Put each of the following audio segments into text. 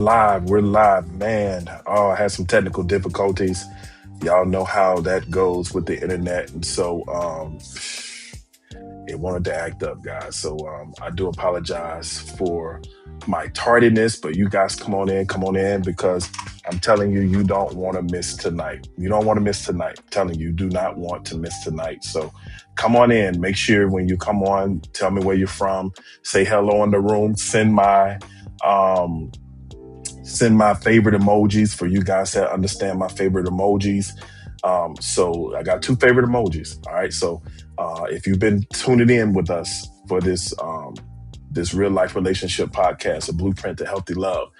We're live, man. Oh, I had some technical difficulties. Y'all know how that goes with the internet, and so it wanted to act up, guys. So I do apologize for my tardiness, but you guys come on in, because I'm telling you, you don't want to miss tonight. You don't want to miss tonight. I'm telling you, you do not want to miss tonight. So come on in. Make sure when you come on, tell me where you're from. Say hello in the room. Um, send my favorite emojis for you guys that understand my favorite emojis. So I got two favorite emojis. All right. So if you've been tuning in with us for this real life relationship podcast, a blueprint to healthy love,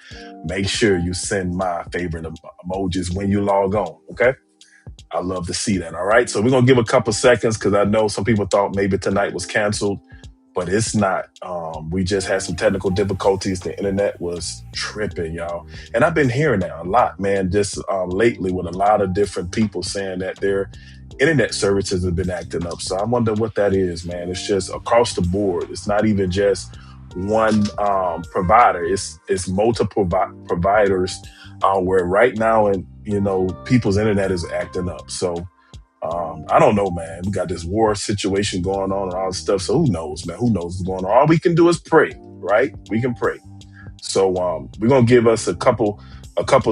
make sure you send my favorite emojis when you log on. Okay. I love to see that. All right. So we're gonna give a couple seconds, because I know some people thought maybe tonight was canceled, but it's not. We just had some technical difficulties. The internet was tripping, y'all. And I've been hearing that a lot, man, just lately, with a lot of different people saying that their internet services have been acting up. So I wonder what that is, man. It's just across the board. It's not even just one provider. It's multiple providers, where right now, and people's internet is acting up. So I don't know, man. We got this war situation going on and all this stuff. So who knows, man? Who knows what's going on? All we can do is pray, right? We can pray. So we're gonna give us a couple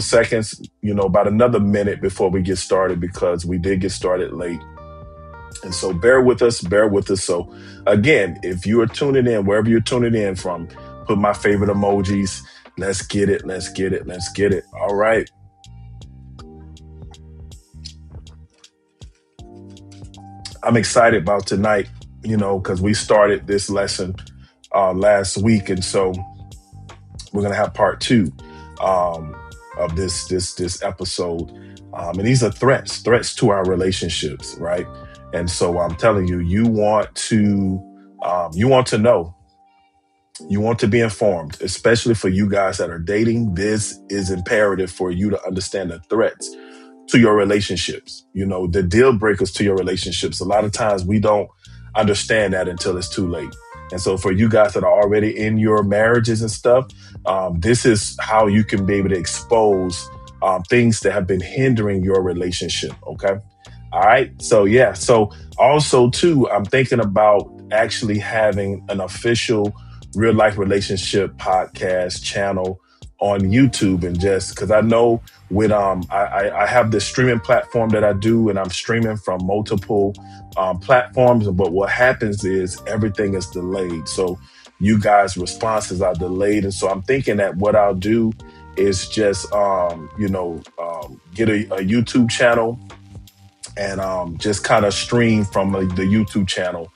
seconds, about another minute before we get started, because we did get started late. And so bear with us, bear with us. So again, if you are tuning in, wherever you're tuning in from, put my favorite emojis. Let's get it, let's get it, let's get it. All right. I'm excited about tonight, because we started this lesson last week, and so we're gonna have part two um, of this episode. And these are threats to our relationships, right? And so I'm telling you, you want to know, you want to be informed, especially for you guys that are dating. This is imperative for you to understand the threats to your relationships, the deal breakers to your relationships. A lot of times we don't understand that until it's too late. And so for you guys that are already in your marriages and stuff, this is how you can be able to expose things that have been hindering your relationship. Okay. All right. So, yeah. So also, too, I'm thinking about actually having an official real life relationship podcast channel on YouTube, and just because I know with I have this streaming platform that I do, and I'm streaming from multiple platforms. But what happens is everything is delayed. So you guys' responses are delayed. And so I'm thinking that what I'll do is just get a YouTube channel, and just kind of stream from the YouTube channel,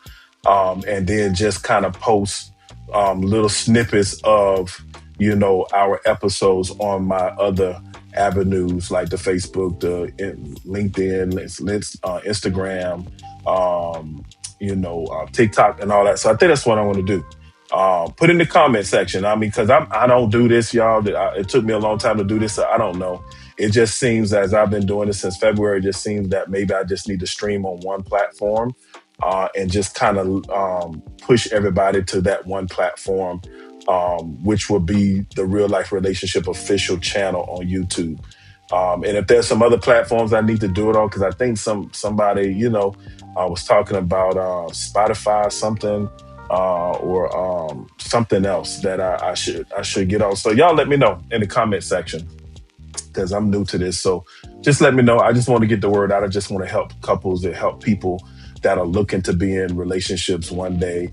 and then just kind of post little snippets of our episodes on my other avenues, like the Facebook, the LinkedIn, Instagram, TikTok, and all that. So I think that's what I want to do. Put in the comment section. I mean, because I don't do this, y'all. It took me a long time to do this. So I don't know. It just seems, as I've been doing this since February, it just seems that maybe I just need to stream on one platform, and just kind of push everybody to that one platform, which will be the Real Life Relationship official channel on YouTube. And if there's some other platforms I need to do it on, because I think somebody, was talking about Spotify, something, or something else that I should get on. So y'all let me know in the comment section, because I'm new to this. So just let me know. I just want to get the word out. I just want to help couples and help people that are looking to be in relationships one day,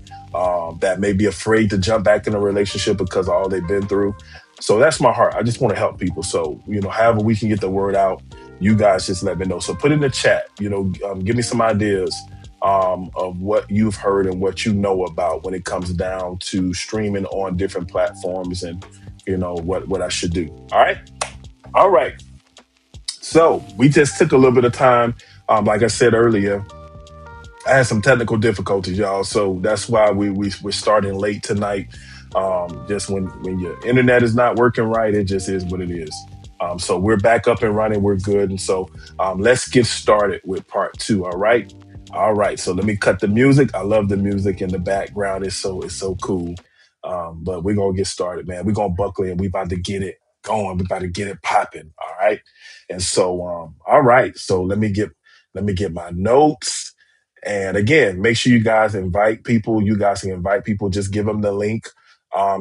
that may be afraid to jump back in a relationship because of all they've been through. So that's my heart. I just want to help people. So, however we can get the word out, you guys just let me know. So put in the chat, give me some ideas of what you've heard and what you know about when it comes down to streaming on different platforms, and, what I should do. All right. All right. So we just took a little bit of time. Like I said earlier, I had some technical difficulties, y'all. So that's why we're starting late tonight. Just when your internet is not working right, it just is what it is. So we're back up and running. We're good. And so let's get started with part two. All right. All right. So let me cut the music. I love the music in the background. It's so cool. But we're gonna get started, man. We're gonna buckle in. We about to get it. going. We about to get it popping. All right. And so, all right. So let me get my notes. And again, make sure you guys invite people. You guys can invite people. Just give them the link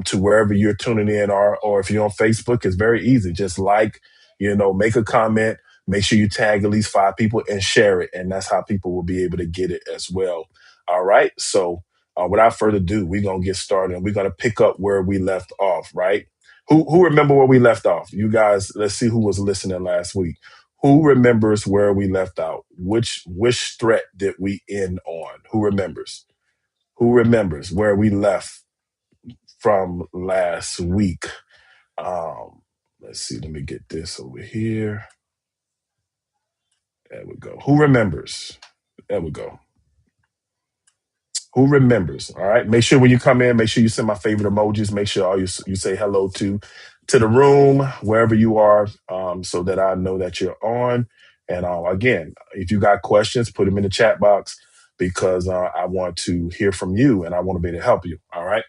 to wherever you're tuning in, or if you're on Facebook, it's very easy. Just like, make a comment. Make sure you tag at least 5 people and share it, and that's how people will be able to get it as well. All right. So without further ado, we're gonna get started, and we're gonna pick up where we left off. Right. Who remember where we left off? You guys, let's see who was listening last week. Who remembers where we left out? Which threat did we end on? Who remembers? Who remembers where we left from last week? Let's see. Let me get this over here. There we go. Who remembers? There we go. Who remembers? All right. Make sure when you come in, make sure you send my favorite emojis. Make sure you say hello to the room wherever you are, so that I know that you're on. And again, if you got questions, put them in the chat box because I want to hear from you and I want to be able to help you. All right.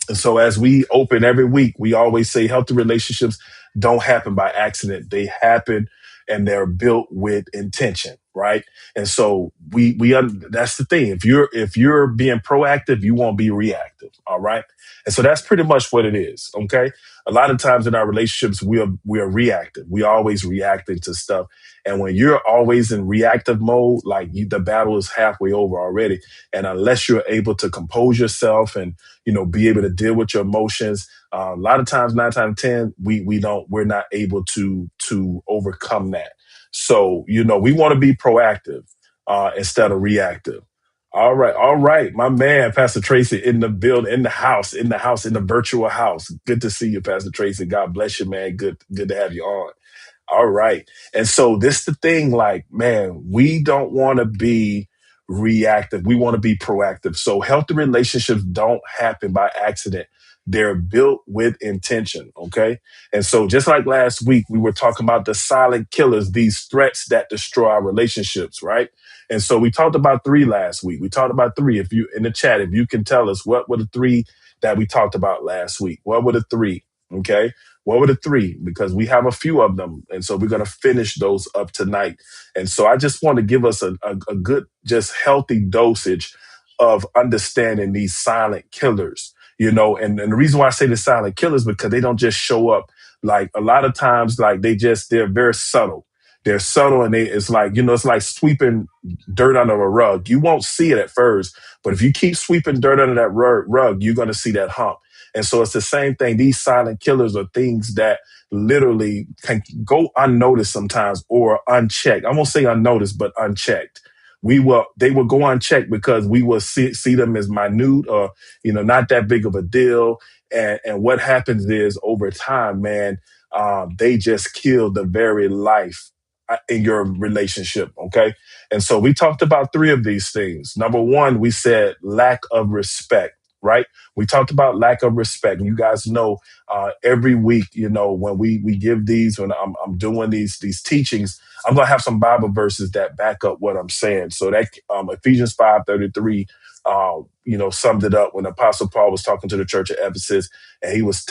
And so as we open every week, we always say healthy relationships don't happen by accident. They happen and they're built with intention, right? And so that's the thing. If you're being proactive, you won't be reactive, all right? And so that's pretty much what it is, okay? A lot of times in our relationships, we are reactive. We always reacting to stuff. And when you're always in reactive mode, like the battle is halfway over already. And unless you're able to compose yourself and be able to deal with your emotions. A lot of times, 9 times 10, we're not able to overcome that. So, we want to be proactive instead of reactive. All right. My man, Pastor Tracy in the building, in the house, in the virtual house. Good to see you, Pastor Tracy. God bless you, man. Good to have you on. All right. And so this the thing, like, man, we don't want to be reactive. We want to be proactive. So healthy relationships don't happen by accident. They're built with intention. Okay. And so just like last week, we were talking about the silent killers, these threats that destroy our relationships. Right. And so we talked about 3 last week. We talked about 3. If you in the chat, if you can tell us what were the 3 that we talked about last week, what were the 3? Okay. What were the 3? Because we have a few of them. And so we're going to finish those up tonight. And so I just want to give us a good, just healthy dosage of understanding these silent killers, and the reason why I say the silent killers, because they don't just show up. Like a lot of times, like they're very subtle. They're subtle and it's like, it's like sweeping dirt under a rug. You won't see it at first, but if you keep sweeping dirt under that rug, you're going to see that hump. And so it's the same thing. These silent killers are things that literally can go unnoticed sometimes or unchecked. I won't say unnoticed, but unchecked. They will go unchecked because we will see them as minute or, not that big of a deal. And what happens is over time, man, they just kill the very life in your relationship. Okay. And so we talked about 3 of these things. Number 1, we said lack of respect, right? We talked about lack of respect. You guys know every week, when we give these, when I'm doing these teachings, I'm gonna have some Bible verses that back up what I'm saying. So that Ephesians 5:33, summed it up when Apostle Paul was talking to the church of Ephesus, and he was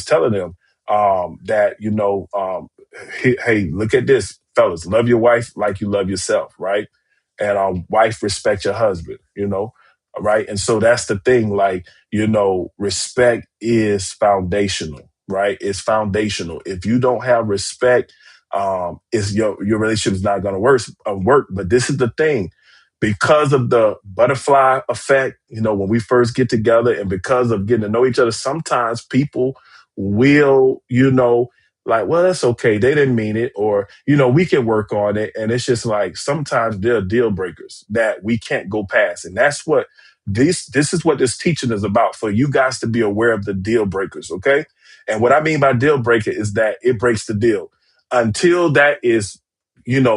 telling them that hey, look at this, fellas, love your wife like you love yourself, right? And wife, respect your husband, right? And so that's the thing, like, respect is foundational, right? It's foundational. If you don't have respect, it's your relationship is not going to work. But this is the thing, because of the butterfly effect, when we first get together and because of getting to know each other, sometimes people will, like, well, that's okay. They didn't mean it. Or, we can work on it. And it's just like, sometimes there are deal breakers that we can't go past. And that's what this is what this teaching is about, for you guys to be aware of the deal breakers. Okay. And what I mean by deal breaker is that it breaks the deal until that is,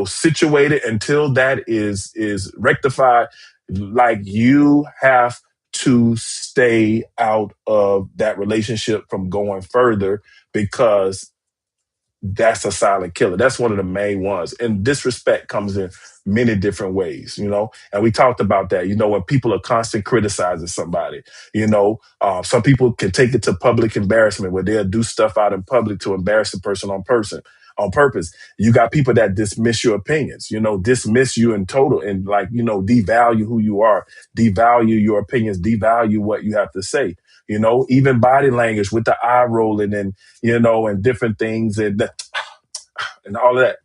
situated, until that is rectified. Like, you have to stay out of that relationship from going further, because that's a silent killer. That's one of the main ones. And disrespect comes in many different ways, and we talked about that, when people are constant criticizing somebody, some people can take it to public embarrassment where they'll do stuff out in public to embarrass a person on purpose. You got people that dismiss your opinions, dismiss you in total and like, devalue who you are, devalue your opinions, devalue what you have to say, even body language with the eye rolling and, and different things and all of that.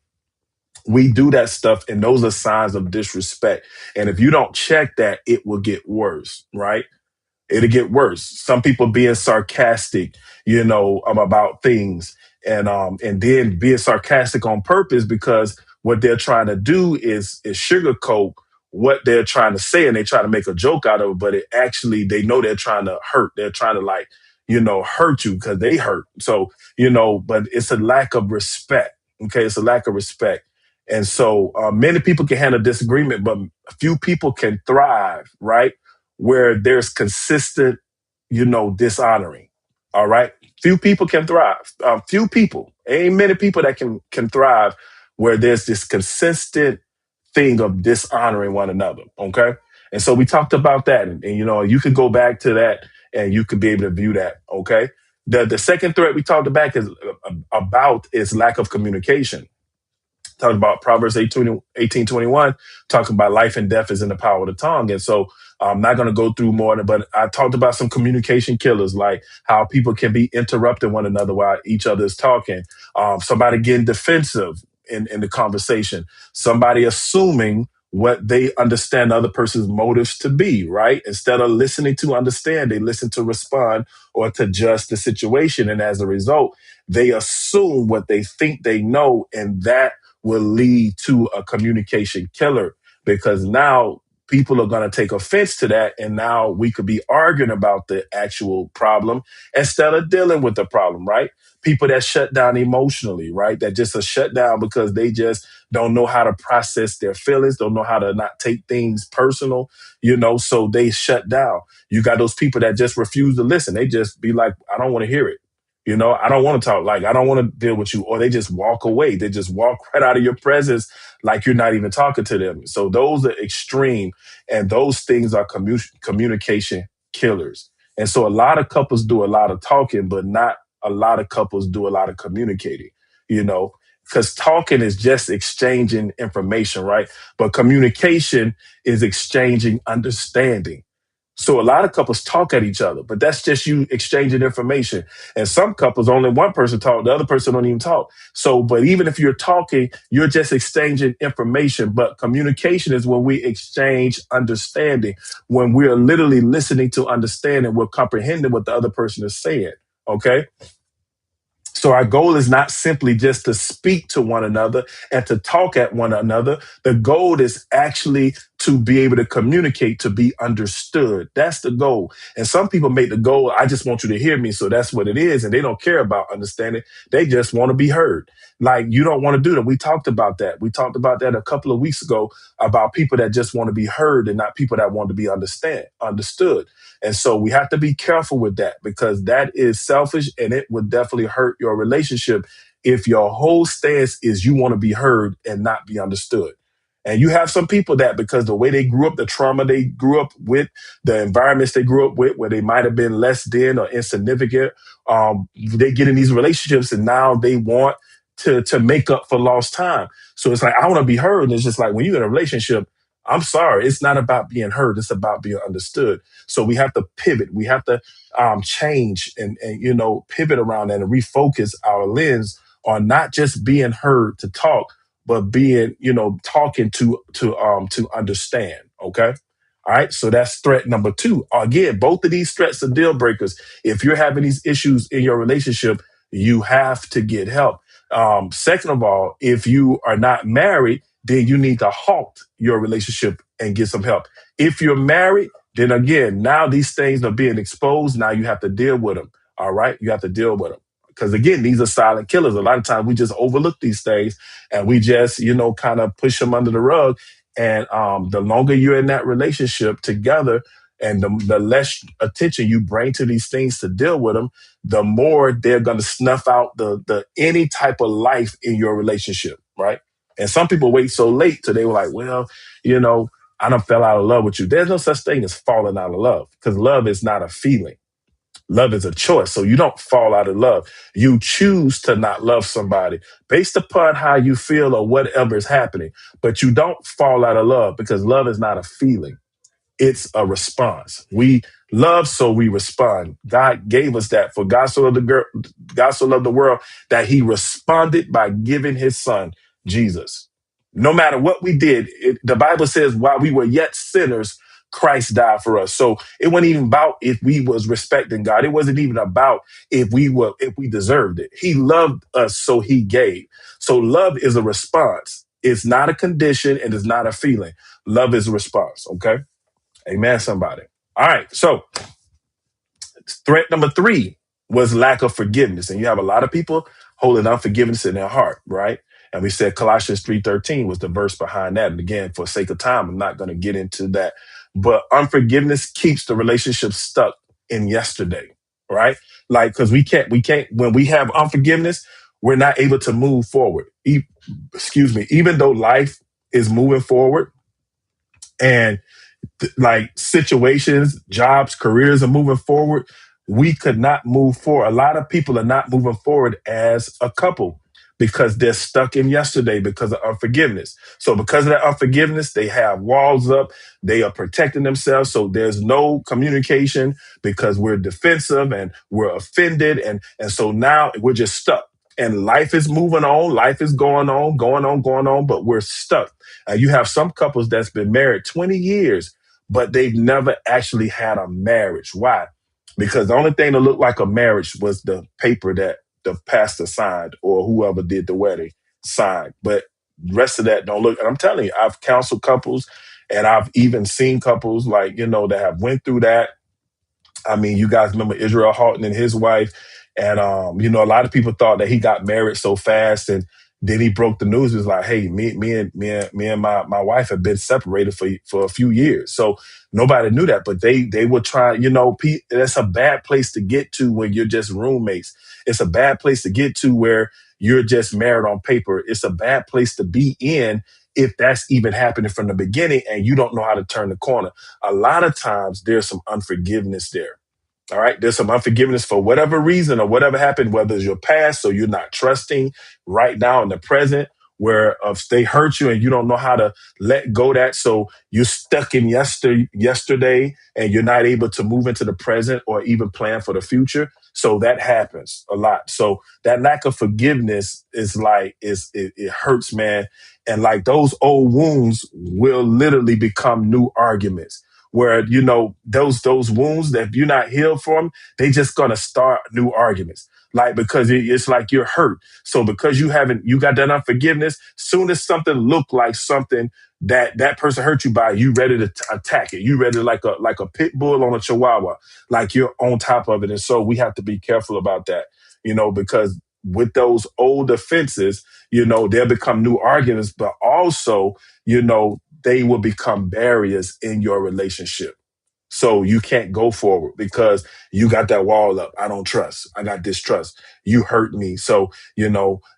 We do that stuff, and those are signs of disrespect. And if you don't check that, it will get worse, right? It'll get worse. Some people being sarcastic, about things, and then being sarcastic on purpose because what they're trying to do is sugarcoat what they're trying to say, and they try to make a joke out of it, but it actually they know they're trying to hurt. They're trying to like, hurt you because they hurt. So, but it's a lack of respect. Okay, it's a lack of respect. And so many people can handle disagreement, but few people can thrive, right? Where there's consistent, dishonoring. All right. Few people can thrive. Few people, ain't many people that can thrive where there's this consistent thing of dishonoring one another. Okay. And so we talked about that. And you could go back to that and you could be able to view that. Okay. The second threat we talked about is lack of communication. Talking about Proverbs 18:21, talking about life and death is in the power of the tongue. And so I'm not going to go through more, but I talked about some communication killers, like how people can be interrupting one another while each other is talking. Somebody getting defensive in the conversation, somebody assuming what they understand the other person's motives to be, right? Instead of listening to understand, they listen to respond or to judge the situation. And as a result, they assume what they think they know, and that will lead to a communication killer because now people are going to take offense to that. And now we could be arguing about the actual problem instead of dealing with the problem, right? People that shut down emotionally, right? That just are shut down because they just don't know how to process their feelings, don't know how to not take things personal, so they shut down. You got those people that just refuse to listen. They just be like, I don't want to hear it. I don't want to talk. Like, I don't want to deal with you. Or they just walk away. They just walk right out of your presence like you're not even talking to them. So those are extreme. And those things are communication killers. And so a lot of couples do a lot of talking, but not a lot of couples do a lot of communicating, because talking is just exchanging information, right? But communication is exchanging understanding. So a lot of couples talk at each other, but that's just you exchanging information. And some couples, only one person talk, the other person don't even talk. So, but even if you're talking, you're just exchanging information. But communication is when we exchange understanding, when we're literally listening to understand and we're comprehending what the other person is saying. Okay. So our goal is not simply just to speak to one another and to talk at one another. The goal is actually to be able to communicate, to be understood. That's the goal. And some people make the goal, I just want you to hear me. So that's what it is. And they don't care about understanding. They just want to be heard. Like, you don't want to do that. We talked about that. We talked about that a couple of weeks ago about people that just want to be heard and not people that want to be understood. And so we have to be careful with that because that is selfish and it would definitely hurt your relationship if your whole stance is you want to be heard and not be understood. And you have some people that because the way they grew up, the trauma they grew up with, the environments they grew up with, where they might have been less than or insignificant, they get in these relationships and now they want to make up for lost time. So it's like, I want to be heard. And it's just like when you're in a relationship, I'm sorry, it's not about being heard. It's about being understood. So we have to pivot. We have to change and pivot around that and refocus our lens on not just being heard to talk, but being, talking to understand. Okay. All right. So that's threat number 2. Again, both of these threats are deal breakers. If you're having these issues in your relationship, you have to get help. Second of all, if you are not married, then you need to halt your relationship and get some help. If you're married, then again, now these things are being exposed. Now you have to deal with them. All right. You have to deal with them. Because again, these are silent killers. A lot of times we just overlook these things and we just, kind of push them under the rug. And the longer you're in that relationship together, And the less attention you bring to these things to deal with them, the more they're going to snuff out the any type of life in your relationship, right? And some people wait so late till they were like, well, I done fell out of love with you. There's no such thing as falling out of love, because love is not a feeling. Love is a choice. So you don't fall out of love. You choose to not love somebody based upon how you feel or whatever is happening. But you don't fall out of love, because love is not a feeling. It's a response. We love, so we respond. God gave us that. For God so loved the world that he responded by giving his son, Jesus. No matter what we did, the Bible says while we were yet sinners, Christ died for us. So it wasn't even about if we was respecting God. It wasn't even about if we deserved it. He loved us, so he gave. So love is a response. It's not a condition and it's not a feeling. Love is a response. Okay. Amen, somebody. All right. So threat number 3 was lack of forgiveness. And you have a lot of people holding unforgiveness in their heart, right? And we said Colossians 3:13 was the verse behind that. And again, for sake of time, I'm not going to get into that. But unforgiveness keeps the relationship stuck in yesterday, right? Like, because we can't, when we have unforgiveness, we're not able to move forward. Even though life is moving forward and like situations, jobs, careers are moving forward, we could not move forward. A lot of people are not moving forward as a couple because they're stuck in yesterday because of unforgiveness. So because of that unforgiveness, they have walls up. They are protecting themselves. So there's no communication because we're defensive and we're offended. And so now we're just stuck. And life is moving on. Life is going on, but we're stuck. You have some couples that's been married 20 years, but they've never actually had a marriage. Why? Because the only thing that looked like a marriage was the paper that the pastor signed or whoever did the wedding signed. But the rest of that don't look. And I'm telling you, I've counseled couples and I've even seen couples that have went through that. I mean, you guys remember Israel Houghton and his wife. And, a lot of people thought that he got married so fast. And then he broke the news. It was like, hey, me and my wife have been separated for a few years. So nobody knew that, but they were trying, that's a bad place to get to when you're just roommates. It's a bad place to get to where you're just married on paper. It's a bad place to be in if that's even happening from the beginning and you don't know how to turn the corner. A lot of times there's some unforgiveness there. All right. There's some unforgiveness for whatever reason or whatever happened, whether it's your past, so you're not trusting right now in the present, where if they hurt you and you don't know how to let go of that. So you're stuck in yesterday and you're not able to move into the present or even plan for the future. So that happens a lot. So that lack of forgiveness it hurts, man. And like those old wounds will literally become new arguments where, those wounds that if you're not healed from, they just going to start new arguments. Like, because it's like you're hurt. So because you got that unforgiveness, soon as something look like something that person hurt you by, you ready to attack it. You ready like a pit bull on a chihuahua, like you're on top of it. And so we have to be careful about that, because with those old offenses, they'll become new arguments, but also, they will become barriers in your relationship. So you can't go forward because you got that wall up. I don't trust. I got distrust. You hurt me. So,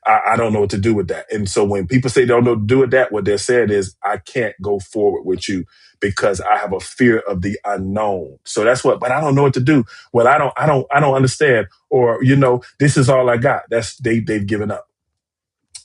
I don't know what to do with that. And so when people say they don't know what to do with that, what they're saying is, I can't go forward with you because I have a fear of the unknown. So but I don't know what to do. Well, I don't understand. Or, this is all I got. They've given up.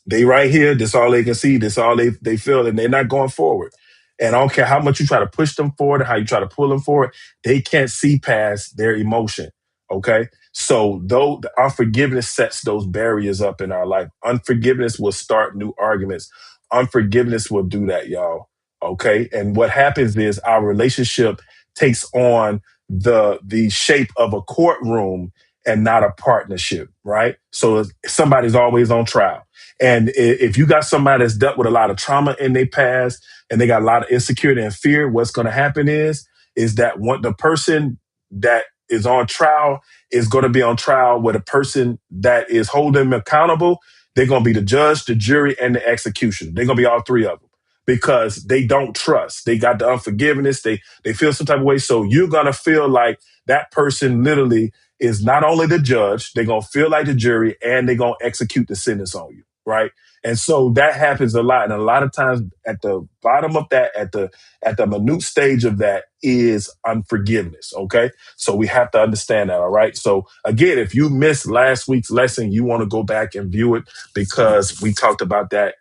They right here. This all they can see. This all they feel, and they're not going forward. And I don't care how much you try to push them forward and how you try to pull them forward, they can't see past their emotion. Okay. So though the unforgiveness sets those barriers up in our life, unforgiveness will start new arguments. Unforgiveness will do that, y'all. Okay. And what happens is our relationship takes on the shape of a courtroom and not a partnership, right? So somebody's always on trial. And if you got somebody that's dealt with a lot of trauma in their past and they got a lot of insecurity and fear, what's going to happen is that the person that is on trial is going to be on trial with a person that is holding them accountable. They're going to be the judge, the jury, and the execution. They're going to be all three of them because they don't trust. They got the unforgiveness. They feel some type of way. So you're gonna feel like that person literally is not only the judge, they're gonna feel like the jury, and they're gonna execute the sentence on you, right? And so that happens a lot. And a lot of times at the bottom of that, at the minute stage of that is unforgiveness. Okay. So we have to understand that. All right. So again, if you missed last week's lesson, you want to go back and view it because we talked about that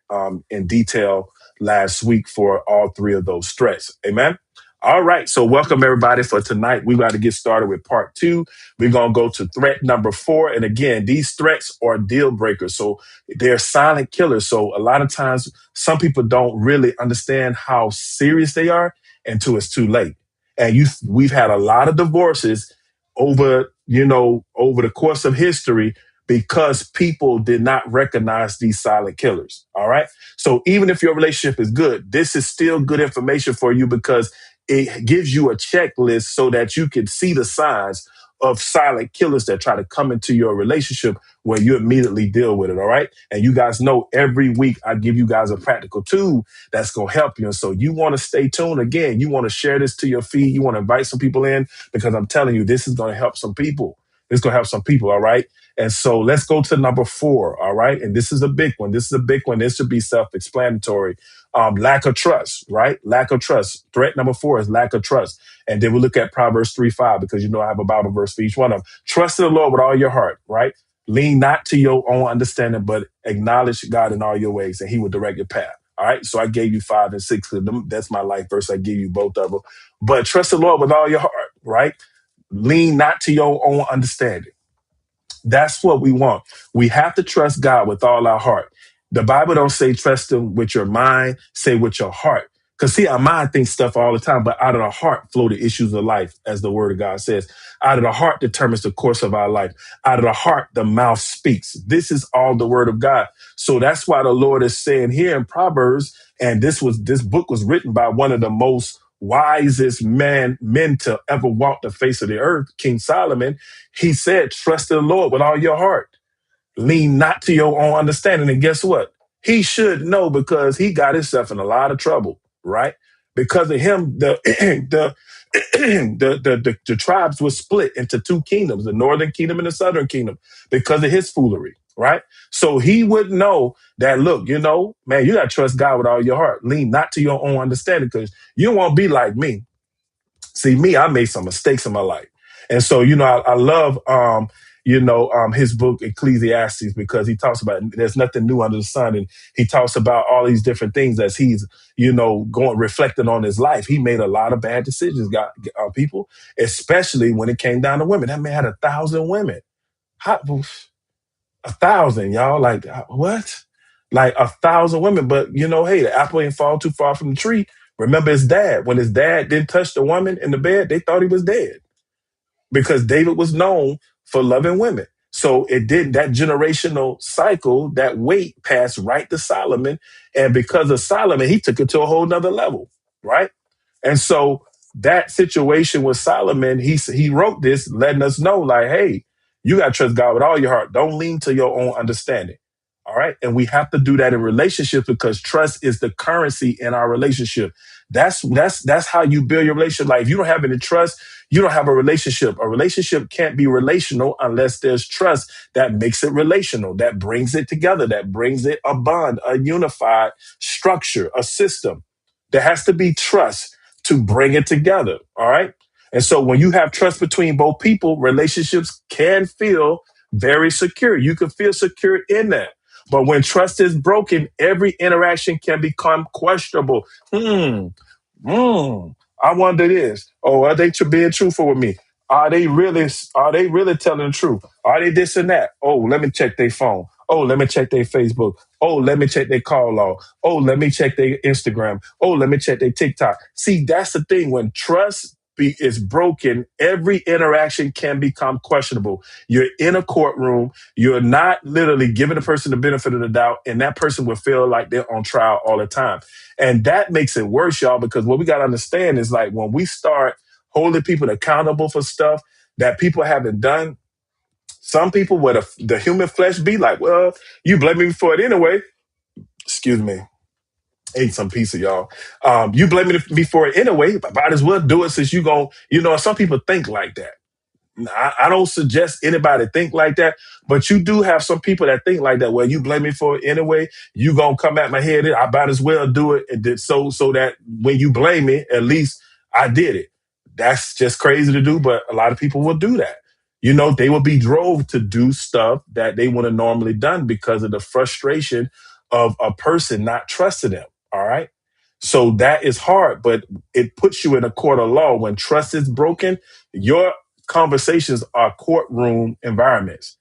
in detail last week for all three of those threats. Amen. All right. So welcome everybody for tonight. We got to get started with part two. We're going to go to threat number 4. And again, these threats are deal breakers. So they're silent killers. So a lot of times some people don't really understand how serious they are until it's too late. And we've had a lot of divorces over the course of history because people did not recognize these silent killers. All right. So even if your relationship is good, this is still good information for you because it gives you a checklist so that you can see the signs of silent killers that try to come into your relationship where you immediately deal with it. All right. And you guys know every week I give you guys a practical tool that's going to help you. And so you want to stay tuned. Again, you want to share this to your feed. You want to invite some people in because I'm telling you, this is going to help some people. It's going to help some people. All right. And so let's go to number 4. All right. And this is a big one. This is a big one. This should be self-explanatory. Lack of trust, right? Lack of trust. Threat number 4 is lack of trust. And then we look at Proverbs 3:5 because I have a Bible verse for each one of them. Trust in the Lord with all your heart, right? Lean not to your own understanding, but acknowledge God in all your ways, and he will direct your path. All right. So I gave you 5 and 6. That's my life verse. I give you both of them. But trust the Lord with all your heart, right? Lean not to your own understanding. That's what we want. We have to trust God with all our heart. The Bible don't say trust him with your mind, say with your heart. Because see, our mind thinks stuff all the time, but out of the heart flow the issues of life, as the word of God says. Out of the heart determines the course of our life. Out of the heart, the mouth speaks. This is all the word of God. So that's why the Lord is saying here in Proverbs, and this book was written by one of the most wisest men to ever walk the face of the earth, King Solomon. He said, trust in the Lord with all your heart. Lean not to your own understanding. And guess what? He should know because he got himself in a lot of trouble, right? Because of him, the tribes were split into 2 kingdoms, the northern kingdom and the southern kingdom, because of his foolery, right? So he would know that, look, man, you got to trust God with all your heart. Lean not to your own understanding because you won't be like me. See, me, I made some mistakes in my life. And so, I love, his book, Ecclesiastes, because he talks about there's nothing new under the sun. And he talks about all these different things as he's, reflecting on his life. He made a lot of bad decisions, people, especially when it came down to women. That man had 1,000 women. How, 1,000, y'all. Like, what? Like 1,000 women. But, hey, the apple ain't fall too far from the tree. Remember his dad. When his dad didn't touch the woman in the bed, they thought he was dead because David was known for loving women. So it did that generational cycle, that weight passed right to Solomon. And because of Solomon, he took it to a whole nother level, right? And so that situation with Solomon, he wrote this letting us know, like, hey, you got to trust God with all your heart. Don't lean to your own understanding. All right. And we have to do that in relationships because trust is the currency in our relationship. That's how you build your relationship. Like if you don't have any trust, you don't have a relationship. A relationship can't be relational unless there's trust that makes it relational, that brings it together, that brings it a bond, a unified structure, a system. There has to be trust to bring it together. All right. And so when you have trust between both people, relationships can feel very secure. You can feel secure in that. But when trust is broken, every interaction can become questionable. I wonder this. Oh, are they being truthful with me? Are they really telling the truth? Are they this and that? Oh, let me check their phone. Oh, let me check their Facebook. Oh, let me check their call log. Oh, let me check their Instagram. Oh, let me check their TikTok. See, that's the thing. When trust is broken, every interaction can become questionable. You're in a courtroom. You're not literally giving the person the benefit of the doubt, and that person will feel like they're on trial all the time. And that makes it worse, y'all, because what we got to understand is like when we start holding people accountable for stuff that people haven't done, some people with the human flesh be like, well, you blame me for it anyway. Excuse me. Ate some pizza, y'all. You blaming me for it anyway, but might as well do it since you gon' some people think like that. I don't suggest anybody think like that, but you do have some people that think like that. Well, you blame me for it anyway. You gonna come at my head. I might as well do it, and so that when you blame me, at least I did it. That's just crazy to do, but a lot of people will do that. They will be drove to do stuff that they would have normally done because of the frustration of a person not trusting them. All right. So that is hard, but it puts you in a court of law when trust is broken. Your conversations are courtroom environments.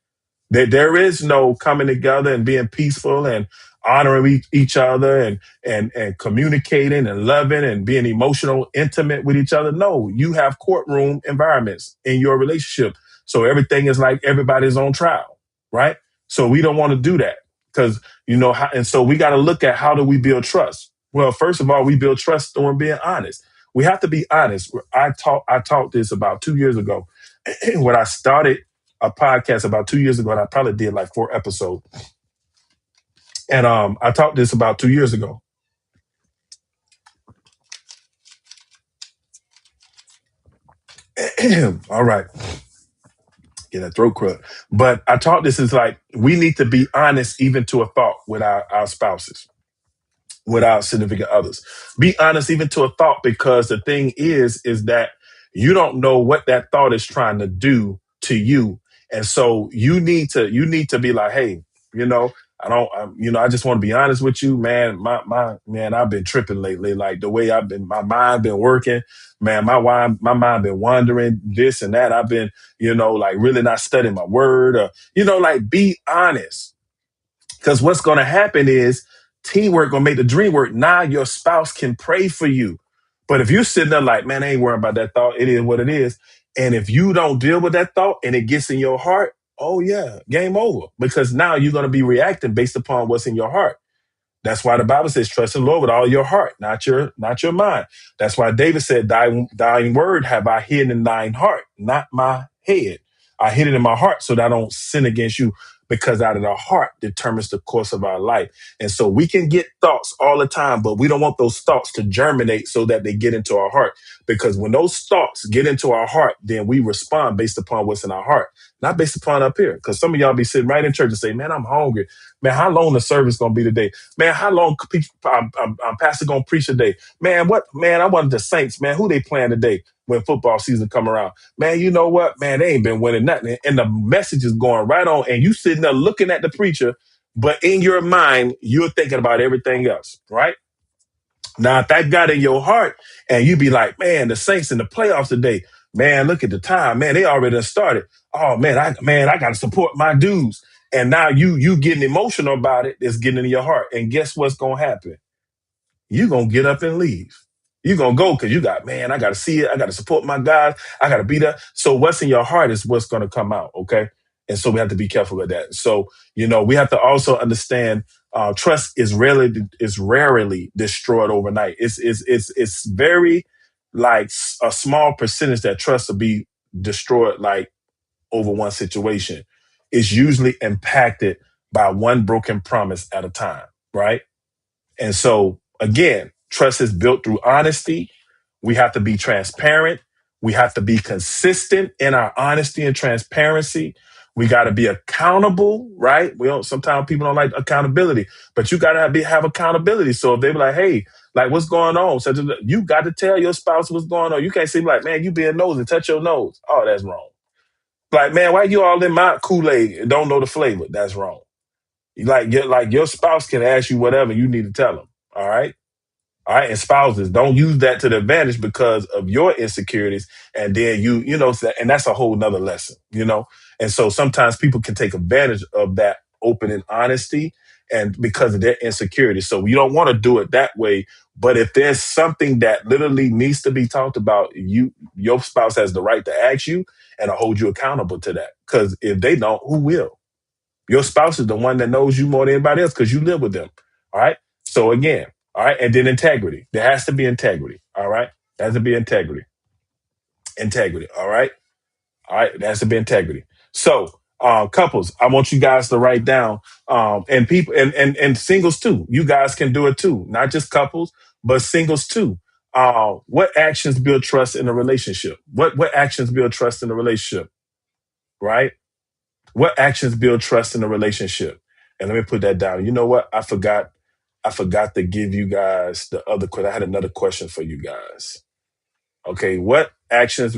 There is no coming together and being peaceful and honoring each other and communicating and loving and being emotional, intimate with each other. No, you have courtroom environments in your relationship. So everything is like everybody's on trial, right? So we don't want to do that because, and so we got to look at how do we build trust? Well, first of all, we build trust through being honest. We have to be honest. I taught this about 2 years ago when I started a podcast about 2 years ago, and I probably did like 4 episodes. And I taught this about 2 years ago. All right, get that throat crud. But I taught this is like we need to be honest even to a thought with our spouses, with our significant others. Be honest even to a thought because the thing is that you don't know what that thought is trying to do to you, and so you need to be like, hey, you know, I just want to be honest with you, man. My man, I've been tripping lately. Like the way my mind been working, man. My mind been wandering this and that. I've been, like really not studying my word, or like be honest. Because what's going to happen is teamwork going to make the dream work. Now your spouse can pray for you. But if you're sitting there like, man, I ain't worrying about that thought. It is what it is. And if you don't deal with that thought and it gets in your heart, oh yeah, game over. Because now you're going to be reacting based upon what's in your heart. That's why the Bible says, trust in the Lord with all your heart, not your mind. That's why David said, thine word have I hidden in thine heart, not my head. I hid it in my heart so that I don't sin against you, because out of the heart determines the course of our life. And so we can get thoughts all the time, but we don't want those thoughts to germinate so that they get into our heart. Because when those thoughts get into our heart, then we respond based upon what's in our heart, not based upon up here. Because some of y'all be sitting right in church and say, man, I'm hungry. Man, how long the service going to be today? Man, how long pastor going to preach today? Man, I wanted the Saints, man, who they playing today when football season come around? Man, you know what? Man, they ain't been winning nothing. And the message is going right on. And you sitting there looking at the preacher, but in your mind, you're thinking about everything else, right? Now, if that got in your heart and you be like, man, the Saints in the playoffs today, man, look at the time. Man, they already done started. Oh, man, I got to support my dudes. And now you getting emotional about it. It's getting in your heart. And guess what's going to happen? You're going to get up and leave. You're going to go because I got to see it. I got to support my guys. I got to be there. So what's in your heart is what's going to come out. Okay. And so we have to be careful of that. So, we have to also understand trust is rarely destroyed overnight. It's very like a small percentage that trust will be destroyed like over one situation. It's usually impacted by one broken promise at a time, right? And so, again, trust is built through honesty. We have to be transparent. We have to be consistent in our honesty and transparency. We got to be accountable, right? Sometimes people don't like accountability, but you got to have accountability. So if they be like, hey, like, what's going on? So you got to tell your spouse what's going on. You can't say like, man, you being nosy, touch your nose. Oh, that's wrong. Like, man, why you all in my Kool-Aid and don't know the flavor? That's wrong. Like your spouse can ask you whatever you need to tell them. All right. All right. And spouses, don't use that to the advantage because of your insecurities. And then and that's a whole nother lesson. And so sometimes people can take advantage of that open and honesty and because of their insecurity. So you don't want to do it that way. But if there's something that literally needs to be talked about, your spouse has the right to ask you and to hold you accountable to that. Because if they don't, who will? Your spouse is the one that knows you more than anybody else because you live with them. All right. So again, all right. And then integrity. There has to be integrity. All right. There has to be integrity. Integrity. All right. All right. There has to be integrity. So Couples, I want you guys to write down, and people and singles too. You guys can do it too, not just couples, but singles too. What actions build trust in a relationship? What actions build trust in a relationship? Right? What actions build trust in a relationship? And let me put that down. You know what? I forgot to give you guys the other question. I had another question for you guys. Okay, what actions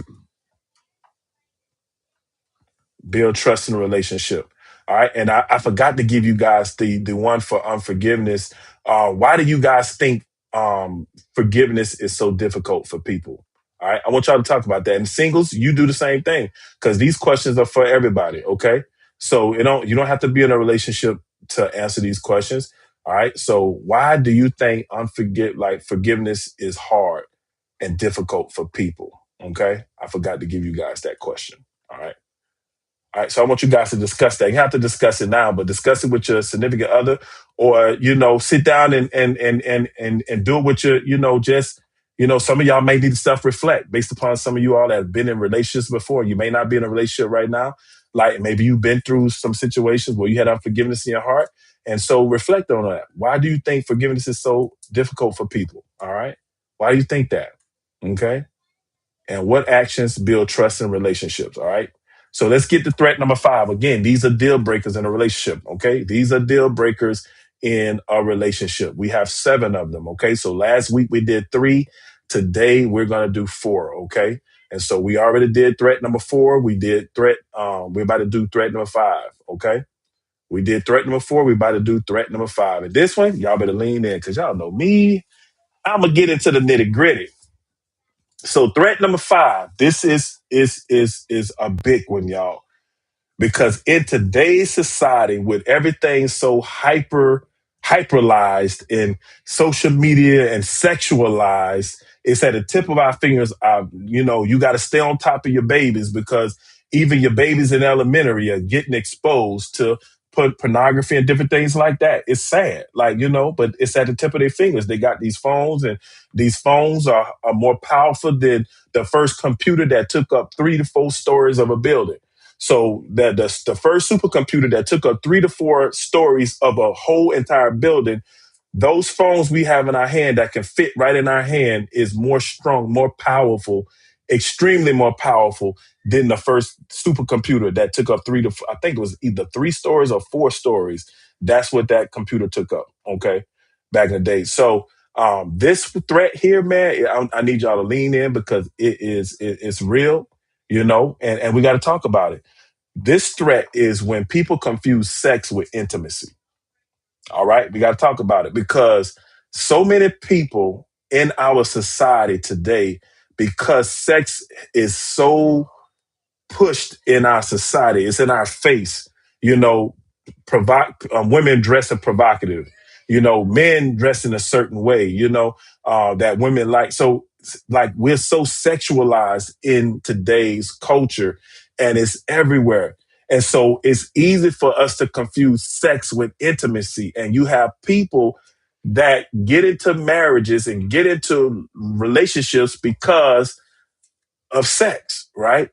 build trust in a relationship? All right, and I forgot to give you guys the one for unforgiveness. Why do you guys think forgiveness is so difficult for people? All right, I want y'all to talk about that. And singles, you do the same thing because these questions are for everybody. Okay, so you don't have to be in a relationship to answer these questions. All right, so why do you think forgiveness is hard and difficult for people? Okay, I forgot to give you guys that question. All right. All right, so I want you guys to discuss that. You have to discuss it now, but discuss it with your significant other, or sit down and do it with your, just some of y'all may need to self reflect based upon some of you all that have been in relationships before. You may not be in a relationship right now, like maybe you've been through some situations where you had unforgiveness in your heart, and so reflect on that. Why do you think forgiveness is so difficult for people? All right, why do you think that? Okay. And what actions build trust in relationships? All right. So let's get to threat number 5. Again, these are deal breakers in a relationship. Okay. These are deal breakers in a relationship. We have 7 of them. Okay. So last week we did 3. Today we're going to do 4. Okay. And so we already did threat number 4. We did we're about to do threat number 5. Okay. We did threat number 4. We're about to do threat number 5. And this one, y'all better lean in because y'all know me. I'm going to get into the nitty gritty. So threat number 5, this is a big one, y'all, because in today's society, with everything so hyperalized in social media and sexualized, it's at the tip of our fingers. You got to stay on top of your babies because even your babies in elementary are getting exposed to put pornography and different things like that. It's sad, but it's at the tip of their fingers. They got these phones, and these phones are more powerful than the first computer that took up 3 to 4 stories of a building. So the first supercomputer that took up 3 to 4 stories of a whole entire building, those phones we have in our hand that can fit right in our hand is more strong, more powerful, extremely more powerful than the first supercomputer that took up I think it was either 3 stories or 4 stories. That's what that computer took up. Okay, back in the day. So this threat here, man, I need y'all to lean in because it's real, and we got to talk about it. This threat is when people confuse sex with intimacy. All right. We got to talk about it because so many people in our society today, because sex is so pushed in our society, it's in our face, women dressing provocative, men dressing a certain way, that women like. So, like, we're so sexualized in today's culture and it's everywhere. And so it's easy for us to confuse sex with intimacy. And you have people that get into marriages and get into relationships because of sex, right?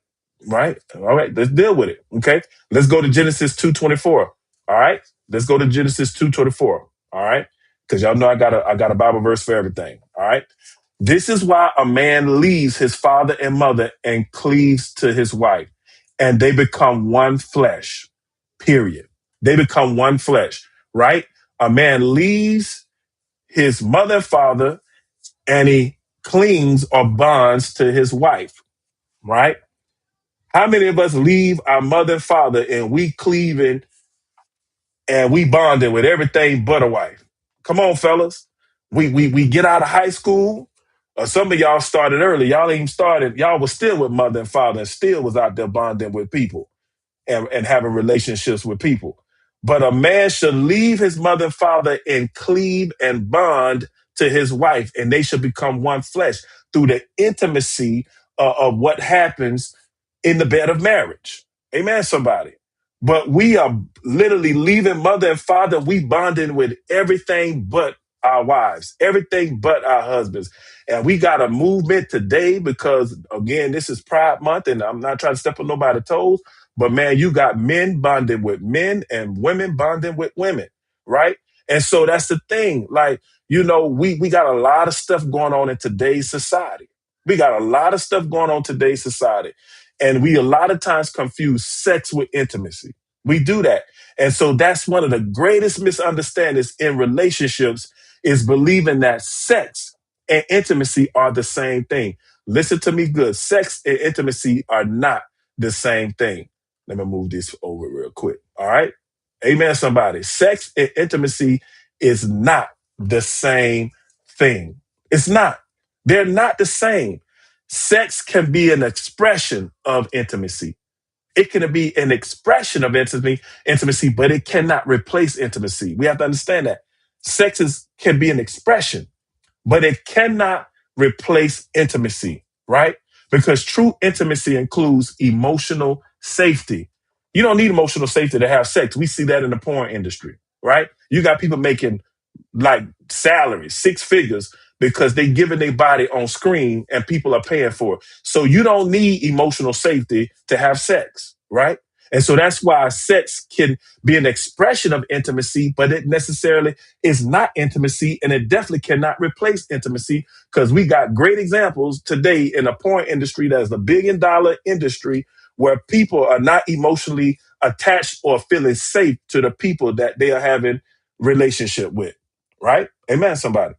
Right? All right, let's deal with it. Okay. Let's go to Genesis 2:24. All right. Let's go to Genesis 2:24. All right. Because y'all know I got a Bible verse for everything. All right. This is why a man leaves his father and mother and cleaves to his wife, and they become one flesh. Period. They become one flesh, right? A man leaves his mother and father and he clings or bonds to his wife, right? How many of us leave our mother and father and we cleaving and we bonding with everything but a wife? Come on, fellas. We get out of high school. Some of y'all started early. Y'all ain't even started. Y'all was still with mother and father and still was out there bonding with people and having relationships with people. But a man should leave his mother and father and cleave and bond to his wife, and they should become one flesh through the intimacy of what happens in the bed of marriage. Amen, somebody. But we are literally leaving mother and father. We bonding with everything but our wives, everything but our husbands. And we got a movement today because, again, this is Pride Month, and I'm not trying to step on nobody's toes, But man, you got men bonding with men and women bonding with women, right? And so that's the thing. Like, we got a lot of stuff going on in today's society. We got a lot of stuff going on in today's society. And we a lot of times confuse sex with intimacy. We do that. And so that's one of the greatest misunderstandings in relationships is believing that sex and intimacy are the same thing. Listen to me good. Sex and intimacy are not the same thing. Let me move this over real quick. All right. Amen, somebody. Sex and intimacy is not the same thing. It's not. They're not the same. Sex can be an expression of intimacy. It can be an expression of intimacy, but it cannot replace intimacy. We have to understand that. Can be an expression, but it cannot replace intimacy, right? Because true intimacy includes emotional safety. You don't need emotional safety to have sex. We see that in the porn industry, right? You got people making like salaries, six figures, because they giving their body on screen and people are paying for it. So you don't need emotional safety to have sex, right? And so that's why sex can be an expression of intimacy, but it necessarily is not intimacy, and it definitely cannot replace intimacy because we got great examples today in the porn industry that is a $1 billion industry where people are not emotionally attached or feeling safe to the people that they are having relationship with, right? Amen, somebody.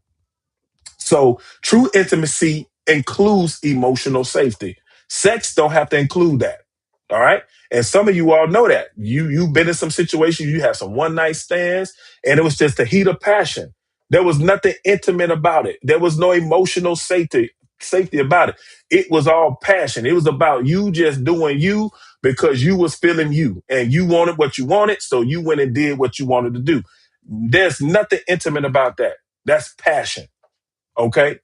So true intimacy includes emotional safety. Sex don't have to include that. All right. And some of you all know that. You've been in some situations, you have some one night stands, and it was just the heat of passion. There was nothing intimate about it. There was no emotional safety about it. It was all passion. It was about you just doing you because you was feeling you and you wanted what you wanted. So you went and did what you wanted to do. There's nothing intimate about that. That's passion. Okay.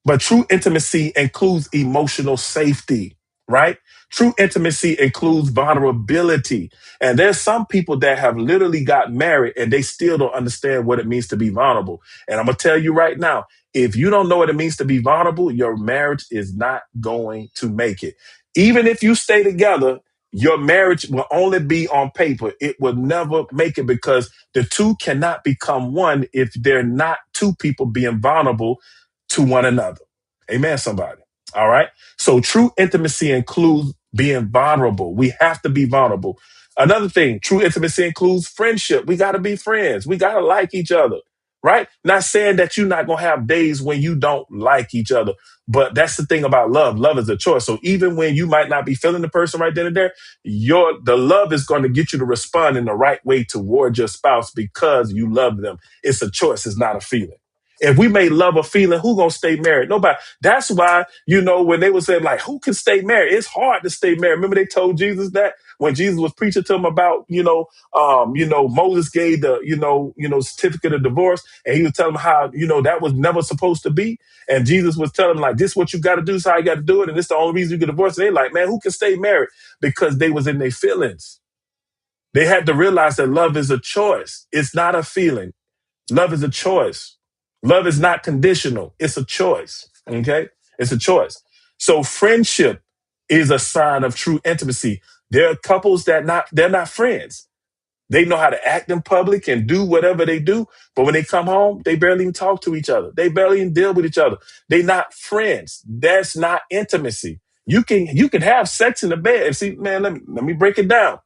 But true intimacy includes emotional safety, right? True intimacy includes vulnerability. And there's some people that have literally got married and they still don't understand what it means to be vulnerable. And I'm going to tell you right now, if you don't know what it means to be vulnerable, your marriage is not going to make it. Even if you stay together, your marriage will only be on paper. It will never make it because the two cannot become one if they're not two people being vulnerable to one another. Amen, somebody. All right. So true intimacy includes being vulnerable. We have to be vulnerable. Another thing, true intimacy includes friendship. We got to be friends. We got to like each other, right? Not saying that you're not going to have days when you don't like each other, but that's the thing about love. Love is a choice. So even when you might not be feeling the person right then and there, the love is going to get you to respond in the right way toward your spouse because you love them. It's a choice. It's not a feeling. If we made love a feeling, who gonna stay married? Nobody. That's why, when they were saying like, who can stay married? It's hard to stay married. Remember they told Jesus that when Jesus was preaching to him about, Moses gave the, certificate of divorce, and he was telling him how, that was never supposed to be. And Jesus was telling him like, this is what you got to do. This is how you got to do it. And this is the only reason you get divorced. And they like, man, who can stay married? Because they was in their feelings. They had to realize that love is a choice. It's not a feeling. Love is a choice. Love is not conditional. It's a choice. Okay? It's a choice. So friendship is a sign of true intimacy. There are couples they're not friends. They know how to act in public and do whatever they do, but when they come home, they barely even talk to each other. They barely even deal with each other. They're not friends. That's not intimacy. You can have sex in the bed. And see, man, let me break it down.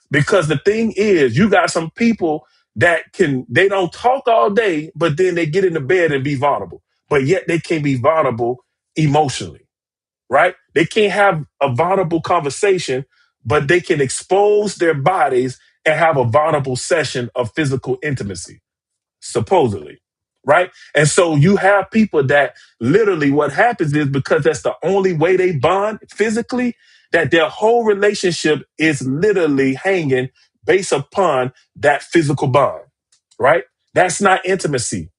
Because the thing is, you got some people they don't talk all day, but then they get in the bed and be vulnerable. But yet they can't be vulnerable emotionally, right? They can't have a vulnerable conversation, but they can expose their bodies and have a vulnerable session of physical intimacy, supposedly, right? And so you have people that literally what happens is because that's the only way they bond physically, that their whole relationship is literally hanging based upon that physical bond, right? That's not intimacy.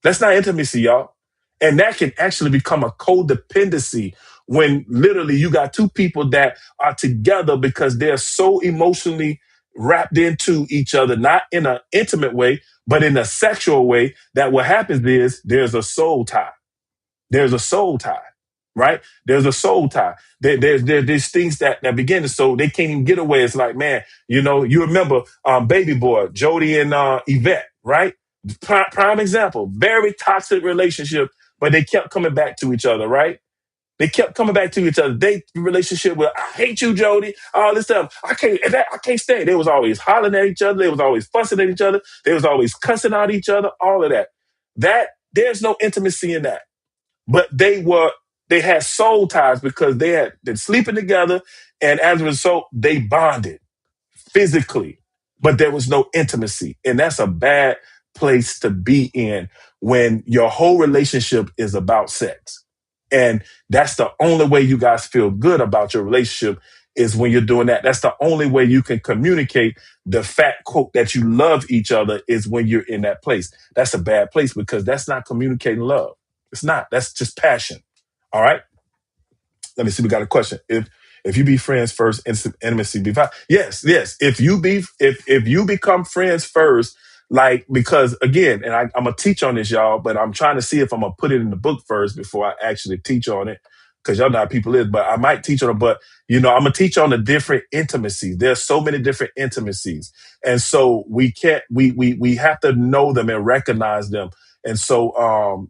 That's not intimacy, y'all. And that can actually become a codependency when literally you got two people that are together because they're so emotionally wrapped into each other, not in an intimate way, but in a sexual way, that what happens is there's a soul tie. There's a soul tie. right? There's a soul tie. There's things that begin to, so they can't even get away. It's like, man, you remember Baby Boy, Jody and Yvette, right? Prime example, very toxic relationship, but they kept coming back to each other, right? They kept coming back to each other. They relationship with, I hate you, Jody. All this stuff. I can't stand. They was always hollering at each other. They was always fussing at each other. They was always cussing out each other. All of that. There's no intimacy in that. But they had soul ties because they had been sleeping together, and as a result, they bonded physically, but there was no intimacy. And that's a bad place to be in when your whole relationship is about sex. And that's the only way you guys feel good about your relationship is when you're doing that. That's the only way you can communicate the fact, quote, that you love each other is when you're in that place. That's a bad place because that's not communicating love. It's not. That's just passion. All right. Let me see. We got a question. If you be friends first, intimacy be fine. Yes. If you become friends first, like, because again, and I'm gonna teach on this, y'all, but I'm trying to see if I'm gonna put it in the book first before I actually teach on it. Because y'all know how people is, but I might teach on it. But I'm gonna teach on the different intimacies. There's so many different intimacies, and so we have to know them and recognize them. And so,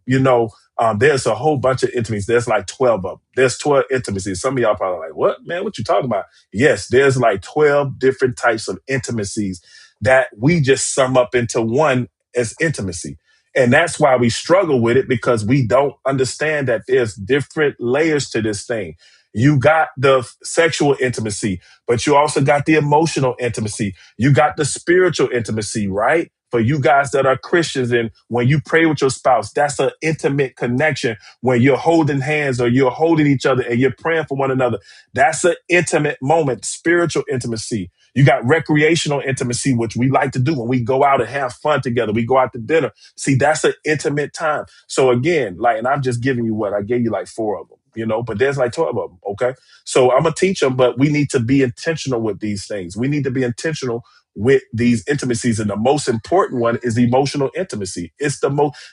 there's a whole bunch of intimacies. There's like 12 of them. There's 12 intimacies. Some of y'all probably like, what, man, what you talking about? Yes, there's like 12 different types of intimacies that we just sum up into one as intimacy. And that's why we struggle with it, because we don't understand that there's different layers to this thing. You got the sexual intimacy, but you also got the emotional intimacy. You got the spiritual intimacy, right? For you guys that are Christians, and when you pray with your spouse, that's an intimate connection. When you're holding hands or you're holding each other and you're praying for one another, that's an intimate moment, spiritual intimacy. You got recreational intimacy, which we like to do when we go out and have fun together. We go out to dinner. See, that's an intimate time. So again, and I'm just giving you I gave you like 4 of them, but there's like 12 of them. Okay. So I'm going to teach them, but we need to be intentional with these things. We need to be intentional with these intimacies. And the most important one is emotional intimacy.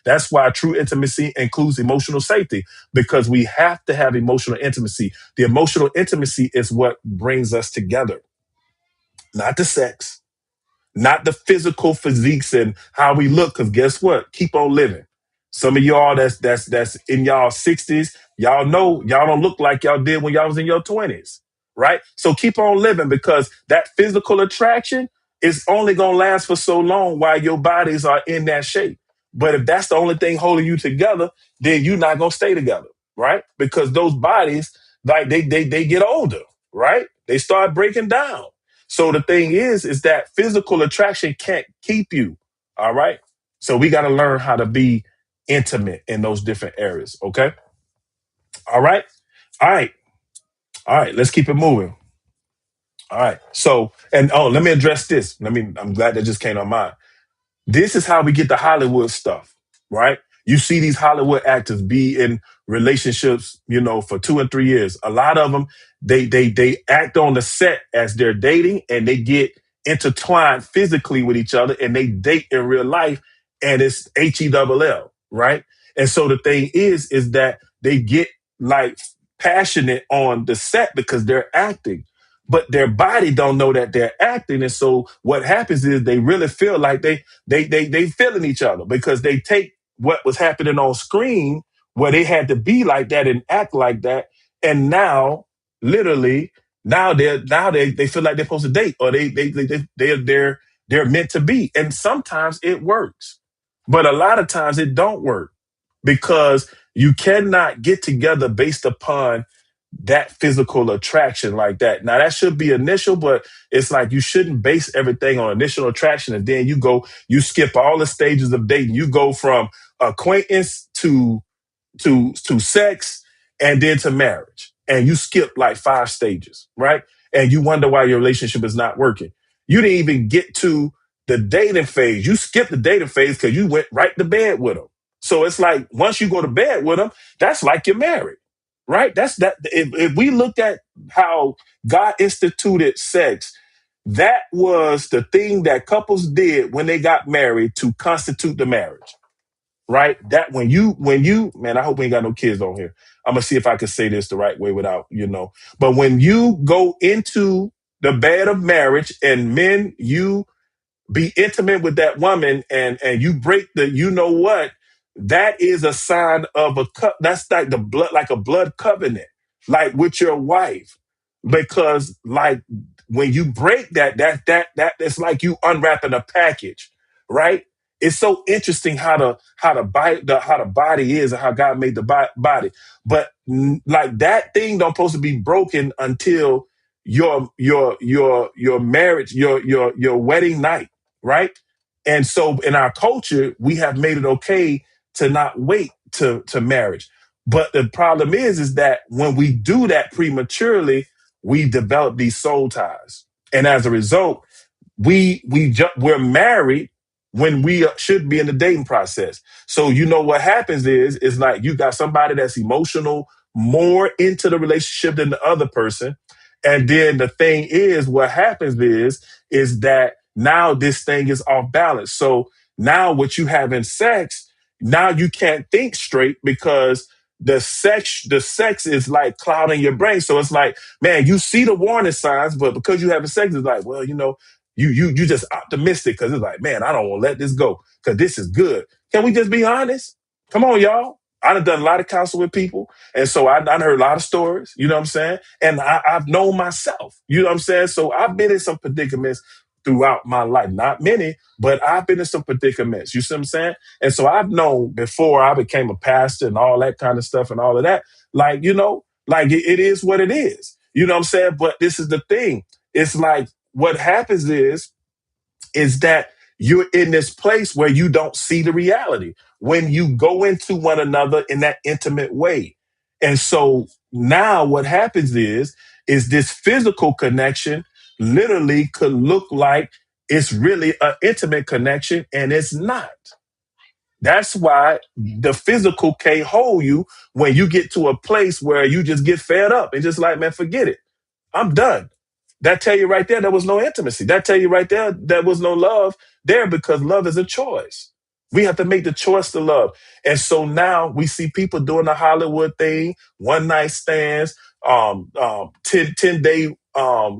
That's why true intimacy includes emotional safety, because we have to have emotional intimacy. The emotional intimacy is what brings us together. Not the sex, not the physical physiques and how we look. Because guess what? Keep on living. Some of y'all that's in y'all 60s, y'all know y'all don't look like y'all did when y'all was in your 20s, right? So keep on living, because that physical attraction is only gonna last for so long while your bodies are in that shape. But if that's the only thing holding you together, then you're not gonna stay together, right? Because those bodies, like they get older, right? They start breaking down. So the thing is that physical attraction can't keep you. All right. So we got to learn how to be intimate in those different areas. Okay. All right. All right. All right. Let's keep it moving. All right. So, let me address this. I'm glad that just came on mind. This is how we get the Hollywood stuff, right? You see these Hollywood actors be in relationships, for 2 and 3 years. A lot of them, they act on the set as they're dating, and they get intertwined physically with each other, and they date in real life, and it's HELL, right? And so the thing is that they get like passionate on the set because they're acting, but their body don't know that they're acting. And so what happens is they really feel like they feeling each other, because they take what was happening on screen where they had to be like that and act like that. And now, literally, they feel like they're supposed to date, or they're meant to be. And sometimes it works, but a lot of times it don't work, because you cannot get together based upon that physical attraction like that. Now that should be initial, but it's like you shouldn't base everything on initial attraction, and then you skip all the stages of dating. You go from acquaintance to sex, and then to marriage, and you skip like 5 stages, right? And you wonder why your relationship is not working. You didn't even get to the dating phase. You skipped the dating phase because you went right to bed with them. So it's like once you go to bed with them, that's like you're married, right? That's that. If we look at how God instituted sex, that was the thing that couples did when they got married to constitute the marriage. right? That when you man, I hope we ain't got no kids on here. I'm gonna see if I can say this the right way without, but when you go into the bed of marriage, and men, you be intimate with that woman, and you break the, that is a sign of a that's like the blood, like a blood covenant, like with your wife. Because like when you break that it's like you unwrapping a package, right? It's so interesting how the body is, and how God made the body. But like that thing don't supposed to be broken until your marriage, your wedding night, right? And so in our culture, we have made it okay to not wait to marriage. But the problem is that when we do that prematurely, we develop these soul ties. And as a result, we're married when we should be in the dating process. So what happens is like you got somebody that's emotional, more into the relationship than the other person. And then the thing is, what happens is that now this thing is off balance. So now what you have in sex, now you can't think straight, because the sex is like clouding your brain. So it's like, man, you see the warning signs, but because you having sex, it's like, well, you just optimistic, because it's like, man, I don't want to let this go because this is good. Can we just be honest? Come on, y'all. I done a lot of counsel with people, and so I heard a lot of stories. You know what I'm saying? And I've known myself. You know what I'm saying? So I've been in some predicaments throughout my life. Not many, but I've been in some predicaments. You see what I'm saying? And so I've known before I became a pastor and all that kind of stuff and all of that. Like, like it is what it is. You know what I'm saying? But this is the thing. It's like what happens is that you're in this place where you don't see the reality when you go into one another in that intimate way. And so now what happens is this physical connection literally could look like it's really an intimate connection, and it's not. That's why the physical can't hold you when you get to a place where you just get fed up and just like, man, forget it. I'm done. That tell you right there was no intimacy. That tell you right there was no love there, because love is a choice. We have to make the choice to love. And so now we see people doing the Hollywood thing, one night stands, 10 day, 10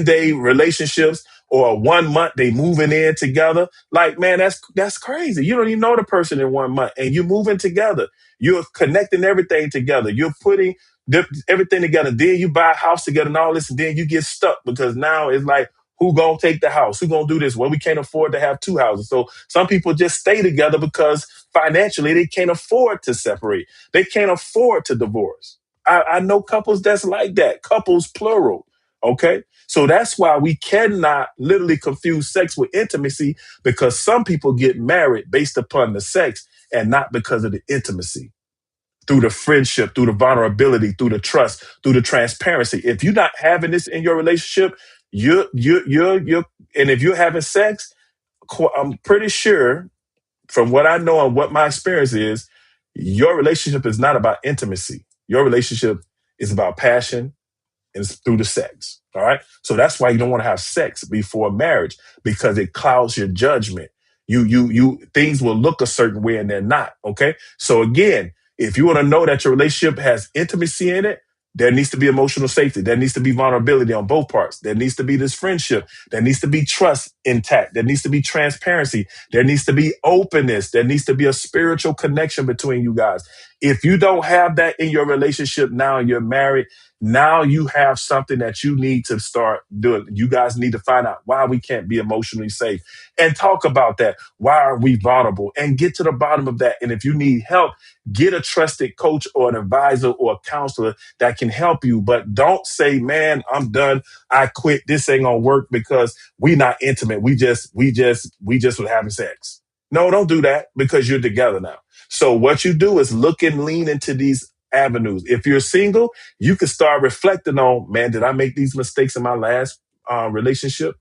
day relationships, or 1 month they moving in together. Like, man, that's crazy. You don't even know the person in 1 month, and you're moving together. You're connecting everything together. You're putting everything together. Then you buy a house together and all this, and then you get stuck because now it's like, who gonna take the house? Who gonna do this? Well, we can't afford to have two houses. So some people just stay together because financially they can't afford to separate. They can't afford to divorce. I know couples that's like that. Couples plural. Okay. So that's why we cannot literally confuse sex with intimacy, because some people get married based upon the sex and not because of the intimacy, through the friendship, through the vulnerability, through the trust, through the transparency. If you're not having this in your relationship, and if you're having sex, I'm pretty sure from what I know and what my experience is, your relationship is not about intimacy. Your relationship is about passion, and it's through the sex. All right. So that's why you don't want to have sex before marriage, because it clouds your judgment. Things will look a certain way and they're not. Okay. So again, if you want to know that your relationship has intimacy in it, there needs to be emotional safety. There needs to be vulnerability on both parts. There needs to be this friendship. There needs to be trust intact. There needs to be transparency. There needs to be openness. There needs to be a spiritual connection between you guys. If you don't have that in your relationship now, and you're married, now you have something that you need to start doing. You guys need to find out why we can't be emotionally safe and talk about that. Why are we vulnerable? And get to the bottom of that. And if you need help, get a trusted coach or an advisor or a counselor that can help you. But don't say, man, I'm done. I quit. This ain't gonna work because we not intimate. We just was having sex. No, don't do that, because you're together now. So what you do is look and lean into these avenues. If you're single, you can start reflecting on, man, did I make these mistakes in my last relationship?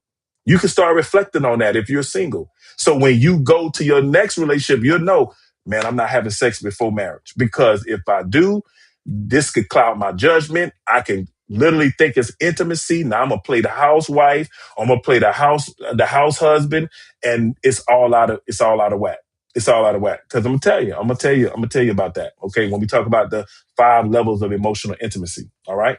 You can start reflecting on that if you're single. So when you go to your next relationship, you'll know, man, I'm not having sex before marriage, because if I do, this could cloud my judgment. I can literally think it's intimacy. Now I'm gonna play the housewife. I'm gonna play the house husband, and it's all out of whack. It's all out of whack. Because I'm gonna tell you about that. Okay, when we talk about the 5 levels of emotional intimacy, all right,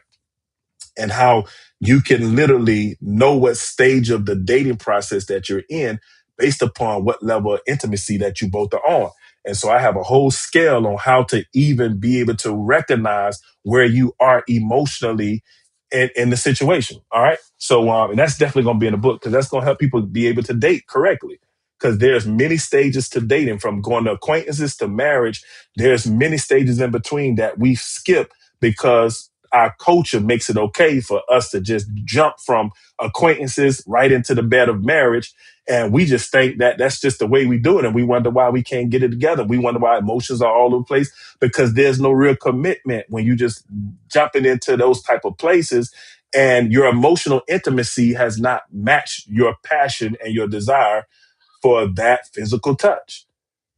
and how you can literally know what stage of the dating process that you're in based upon what level of intimacy that you both are on. And so I have a whole scale on how to even be able to recognize where you are emotionally in the situation. All right. So, and that's definitely going to be in the book because that's going to help people be able to date correctly. Because there's many stages to dating, from going to acquaintances to marriage. There's many stages in between that we skip because our culture makes it okay for us to just jump from acquaintances right into the bed of marriage. And we just think that that's just the way we do it. And we wonder why we can't get it together. We wonder why emotions are all over the place because there's no real commitment when you just jumping into those type of places and your emotional intimacy has not matched your passion and your desire for that physical touch.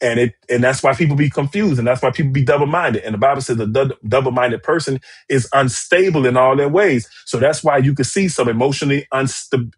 And that's why people be confused, and that's why people be double-minded. And the Bible says a double-minded person is unstable in all their ways. So that's why you can see some emotionally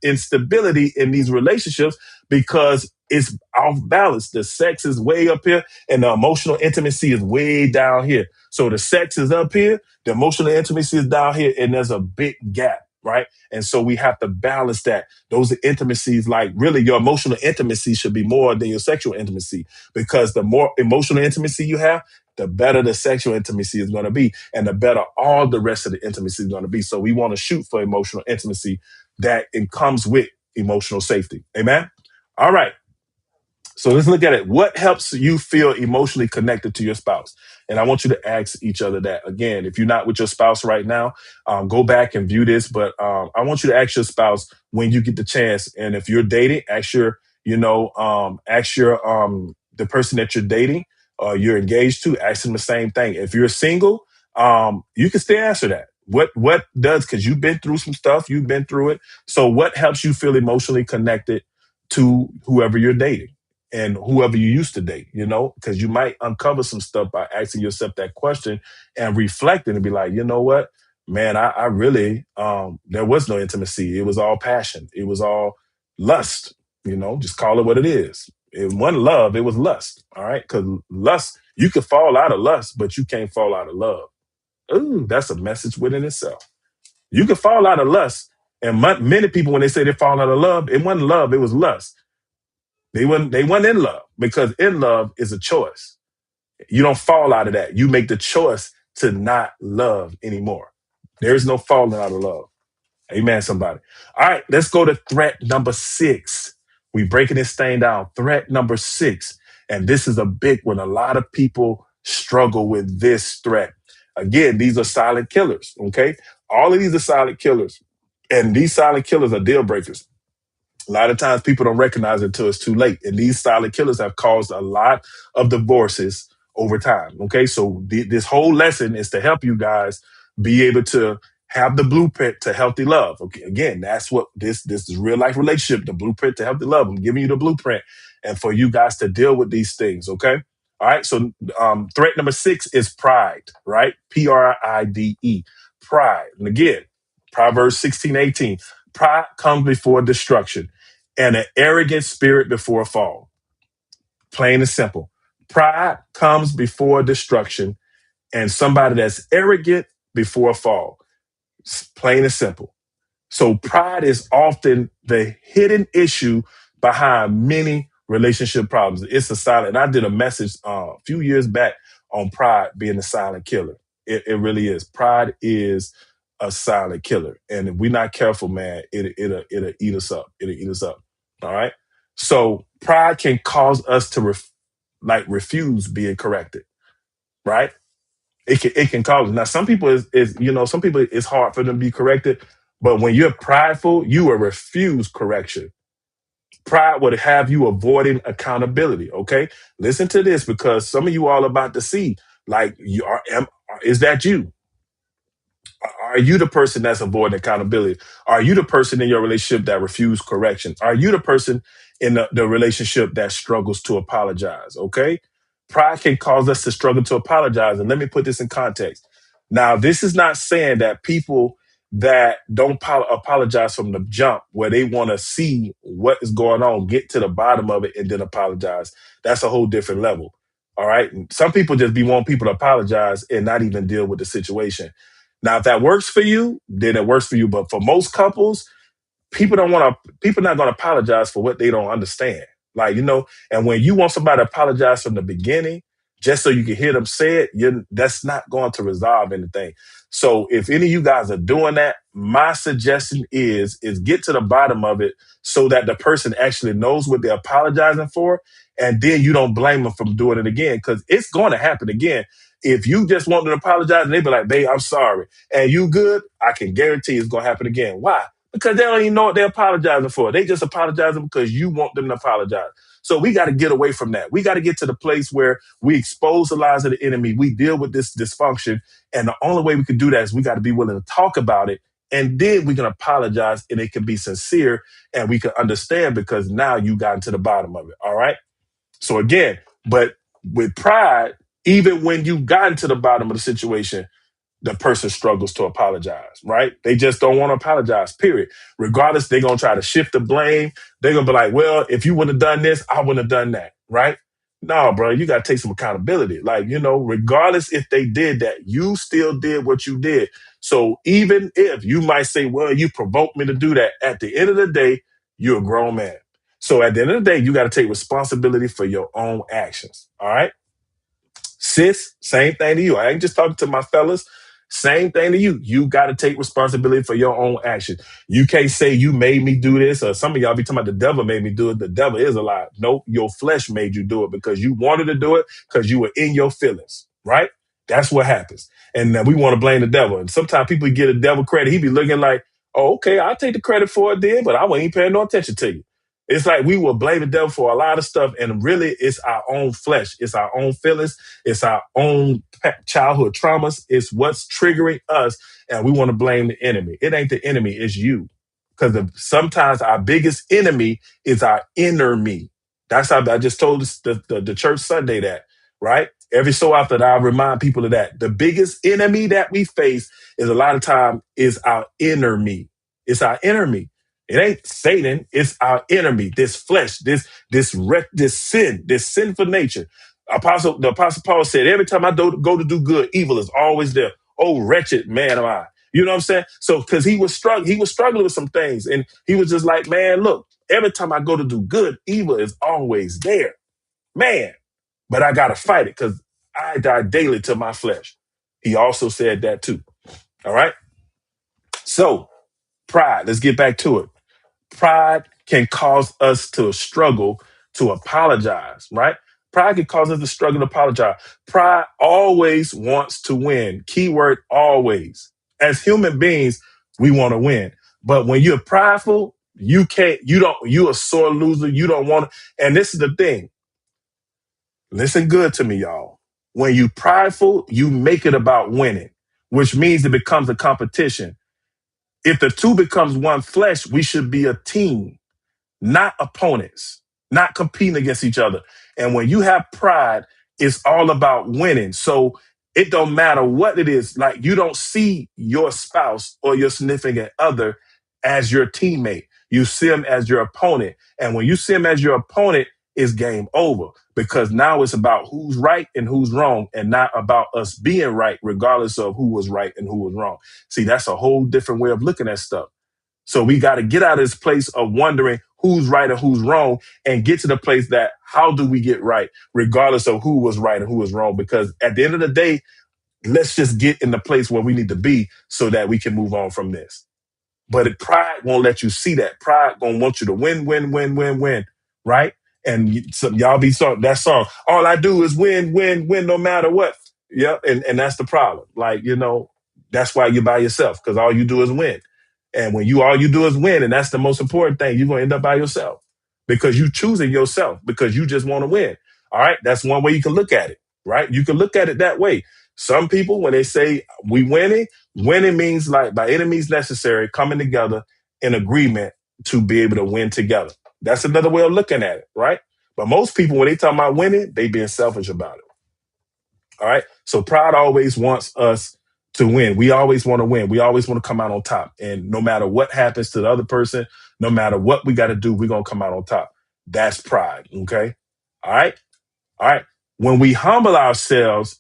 instability in these relationships because it's off balance. The sex is way up here, and the emotional intimacy is way down here. So the sex is up here, the emotional intimacy is down here, and there's a big gap, right? And so we have to balance that. Those are intimacies, like really your emotional intimacy should be more than your sexual intimacy, because the more emotional intimacy you have, the better the sexual intimacy is going to be, and the better all the rest of the intimacy is going to be. So we want to shoot for emotional intimacy that it comes with emotional safety. Amen. All right. So let's look at it. What helps you feel emotionally connected to your spouse? And I want you to ask each other that. Again, if you're not with your spouse right now, go back and view this. But I want you to ask your spouse when you get the chance. And if you're dating, ask your the person that you're dating or you're engaged to, ask them the same thing. If you're single, you can still answer that. What does, because you've been through some stuff, you've been through it. So what helps you feel emotionally connected to whoever you're dating? And whoever you used to date, because you might uncover some stuff by asking yourself that question and reflecting and be like, you know what, man, I really, there was no intimacy. It was all passion. It was all lust, just call it what it is. It wasn't love. It was lust. All right. Because lust, you could fall out of lust, but you can't fall out of love. Ooh, that's a message within itself. You could fall out of lust. And many people, when they say they fall out of love, it wasn't love. It was lust. They weren't in love, because in love is a choice. You don't fall out of that. You make the choice to not love anymore. There is no falling out of love. Amen, somebody. All right, let's go to threat number 6. We breaking this thing down. Threat number 6. And this is a big one. A lot of people struggle with this threat. Again, these are silent killers. Okay. All of these are silent killers. And these silent killers are deal breakers. A lot of times people don't recognize it until it's too late. And these silent killers have caused a lot of divorces over time. Okay. So this whole lesson is to help you guys be able to have the blueprint to healthy love. Okay. Again, that's what this is, real life relationship, the blueprint to healthy love. I'm giving you the blueprint and for you guys to deal with these things. Okay. All right. So threat number 6 is pride, right? Pride. Pride. And again, Proverbs 16:18. Pride comes before destruction, and an arrogant spirit before a fall. Plain and simple. Pride comes before destruction, and somebody that's arrogant before a fall. Plain and simple. So pride is often the hidden issue behind many relationship problems. It's a silent. And I did a message a few years back on pride being a silent killer. It really is. Pride is a silent killer, and if we're not careful, man, it'll eat us up. It'll eat us up. All right. So pride can cause us to refuse being corrected. Right. It can cause. Now, some people some people it's hard for them to be corrected, but when you're prideful, you will refuse correction. Pride would have you avoiding accountability. Okay, listen to this, because some of you all about to see, like, is that you? Are you the person that's avoiding accountability? Are you the person in your relationship that refuses correction? Are you the person in the relationship that struggles to apologize? Okay. Pride can cause us to struggle to apologize. And let me put this in context. Now, this is not saying that people that don't apologize from the jump, where they want to see what is going on, get to the bottom of it, and then apologize. That's a whole different level. All right. Some people just be wanting people to apologize and not even deal with the situation. Now, if that works for you, then it works for you. But for most couples, people not going to apologize for what they don't understand. Like, and when you want somebody to apologize from the beginning, just so you can hear them say it, that's not going to resolve anything. So if any of you guys are doing that, my suggestion is get to the bottom of it so that the person actually knows what they're apologizing for. And then you don't blame them from doing it again, because it's going to happen again. If you just want to apologize and they be like, babe, I'm sorry, and you good, I can guarantee it's going to happen again. Why? Because they don't even know what they're apologizing for. They just apologizing because you want them to apologize. So we got to get away from that. We got to get to the place where we expose the lies of the enemy. We deal with this dysfunction. And the only way we can do that is we got to be willing to talk about it. And then we can apologize, and it can be sincere, and we can understand, because now you got to the bottom of it. All right. So again, but with pride, even when you got to the bottom of the situation, the person struggles to apologize, right? They just don't want to apologize, period. Regardless, they're going to try to shift the blame. They're going to be like, well, if you wouldn't have done this, I wouldn't have done that, right? No, bro, you got to take some accountability. Like, regardless if they did that, you still did what you did. So even if you might say, well, you provoked me to do that, at the end of the day, you're a grown man. So at the end of the day, you got to take responsibility for your own actions, all right? Sis, same thing to you. I ain't just talking to my fellas. Same thing to you. You got to take responsibility for your own action. You can't say you made me do this, or some of y'all be talking about the devil made me do it. The devil is a lie. Nope, your flesh made you do it because you wanted to do it, because you were in your feelings, right? That's what happens. And we want to blame the devil. And sometimes people get a devil credit. He be looking like, oh, okay, I'll take the credit for it then, but I wasn't even paying no attention to you. It's like we will blame the devil for a lot of stuff, and really it's our own flesh. It's our own feelings. It's our own childhood traumas. It's what's triggering us, and we want to blame the enemy. It ain't the enemy, it's you. Because sometimes our biggest enemy is our inner me. That's how I just told the church Sunday that, right? Every so often I remind people of that. The biggest enemy that we face is a lot of time is our inner me. It's our inner me. It ain't Satan. It's our enemy, this flesh, this sin, this sinful nature. The Apostle Paul said, every time I go to do good, evil is always there. Oh, wretched man am I. You know what I'm saying? So, because he was struggling with some things, and he was just like, man, look, every time I go to do good, evil is always there, man. But I gotta fight it, because I die daily to my flesh. He also said that too. All right. So, pride. Let's get back to it. Pride can cause us to struggle to apologize, right? Pride can cause us to struggle to apologize. Pride always wants to win. Keyword always. As human beings, we want to win. But when you're prideful, you're a sore loser. You don't want to. And this is the thing. Listen good to me, y'all. When you prideful, you make it about winning, which means it becomes a competition. If the two becomes one flesh, we should be a team, not opponents, not competing against each other. And when you have pride, it's all about winning. So it don't matter what it is. Like, you don't see your spouse or your significant other as your teammate. You see them as your opponent. And when you see them as your opponent, it's game over, because now it's about who's right and who's wrong, and not about us being right, regardless of who was right and who was wrong. See, that's a whole different way of looking at stuff. So we got to get out of this place of wondering who's right and who's wrong, and get to the place that how do we get right, regardless of who was right and who was wrong? Because at the end of the day, let's just get in the place where we need to be so that we can move on from this. But pride won't let you see that. Pride gonna want you to win, win, win, win, win, right? And y'all be that song. All I do is win, win, win, no matter what. Yep, and that's the problem. Like, that's why you're by yourself, because all you do is win. And when all you do is win, and that's the most important thing, you're gonna end up by yourself, because you choosing yourself, because you just want to win. All right, that's one way you can look at it, right? You can look at it that way. Some people, when they say we winning means, like, by any means necessary, coming together in agreement to be able to win together. That's another way of looking at it, right? But most people, when they talk about winning, they being selfish about it. All right. So pride always wants us to win. We always want to win. We always want to come out on top. And no matter what happens to the other person, no matter what we got to do, we're going to come out on top. That's pride. Okay. All right. All right. When we humble ourselves,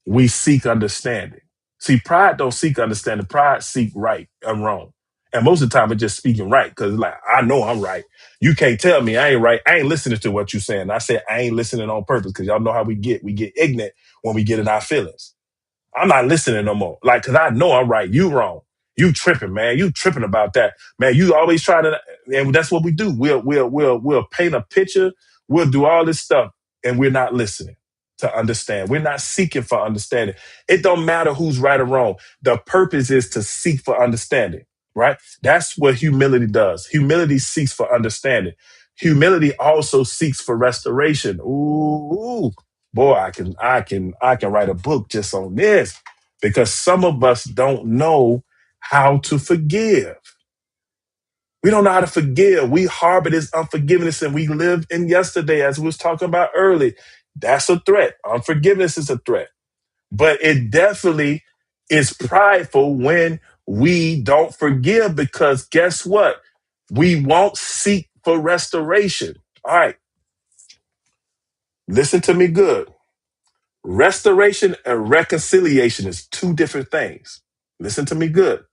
we seek understanding. See, pride don't seek understanding. Pride seek right and wrong. And most of the time, it's just speaking right because it's like, I know I'm right. You can't tell me I ain't right. I ain't listening to what you're saying. I said I ain't listening on purpose because y'all know how we get. We get ignorant when we get in our feelings. I'm not listening no more. Like, cause I know I'm right. You wrong. You tripping, man. You tripping about that. Man, you always try to, and that's what we do. We'll paint a picture. We'll do all this stuff and we're not listening to understand. We're not seeking for understanding. It don't matter who's right or wrong. The purpose is to seek for understanding, right? That's what humility does. Humility seeks for understanding. Humility also seeks for restoration. Ooh, boy, I can write a book just on this because some of us don't know how to forgive. We don't know how to forgive. We harbor this unforgiveness and we live in yesterday, as we was talking about early. That's a threat. Unforgiveness is a threat. But it definitely is prideful when we don't forgive because guess what? We won't seek for restoration. All right. Listen to me good. Restoration and reconciliation is two different things. Listen to me good.